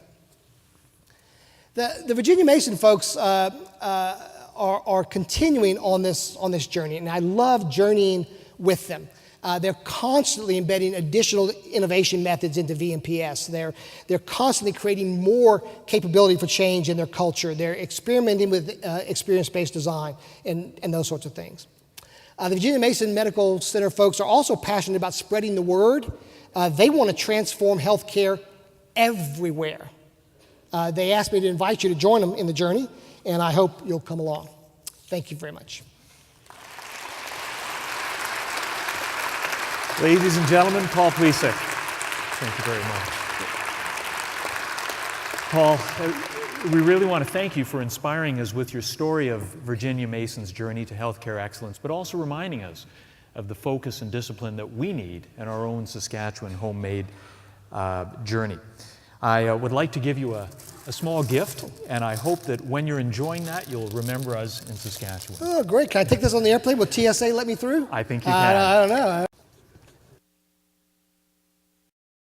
The Virginia Mason folks are continuing on this journey, and I love journeying with them. They're constantly embedding additional innovation methods into VMPS. They're constantly creating more capability for change in their culture. They're experimenting with experience-based design and those sorts of things. The Virginia Mason Medical Center folks are also passionate about spreading the word. They want to transform healthcare everywhere. They asked me to invite you to join them in the journey, and I hope you'll come along. Thank you very much. Ladies and gentlemen, Paul Plsek. Thank you very much. Paul, we really want to thank you for inspiring us with your story of Virginia Mason's journey to healthcare excellence, but also reminding us of the focus and discipline that we need in our own Saskatchewan homemade journey. I would like to give you a small gift, and I hope that when you're enjoying that, you'll remember us in Saskatchewan. Oh, great. Can I take this on the airplane? Will TSA let me through? I think you can. I don't know.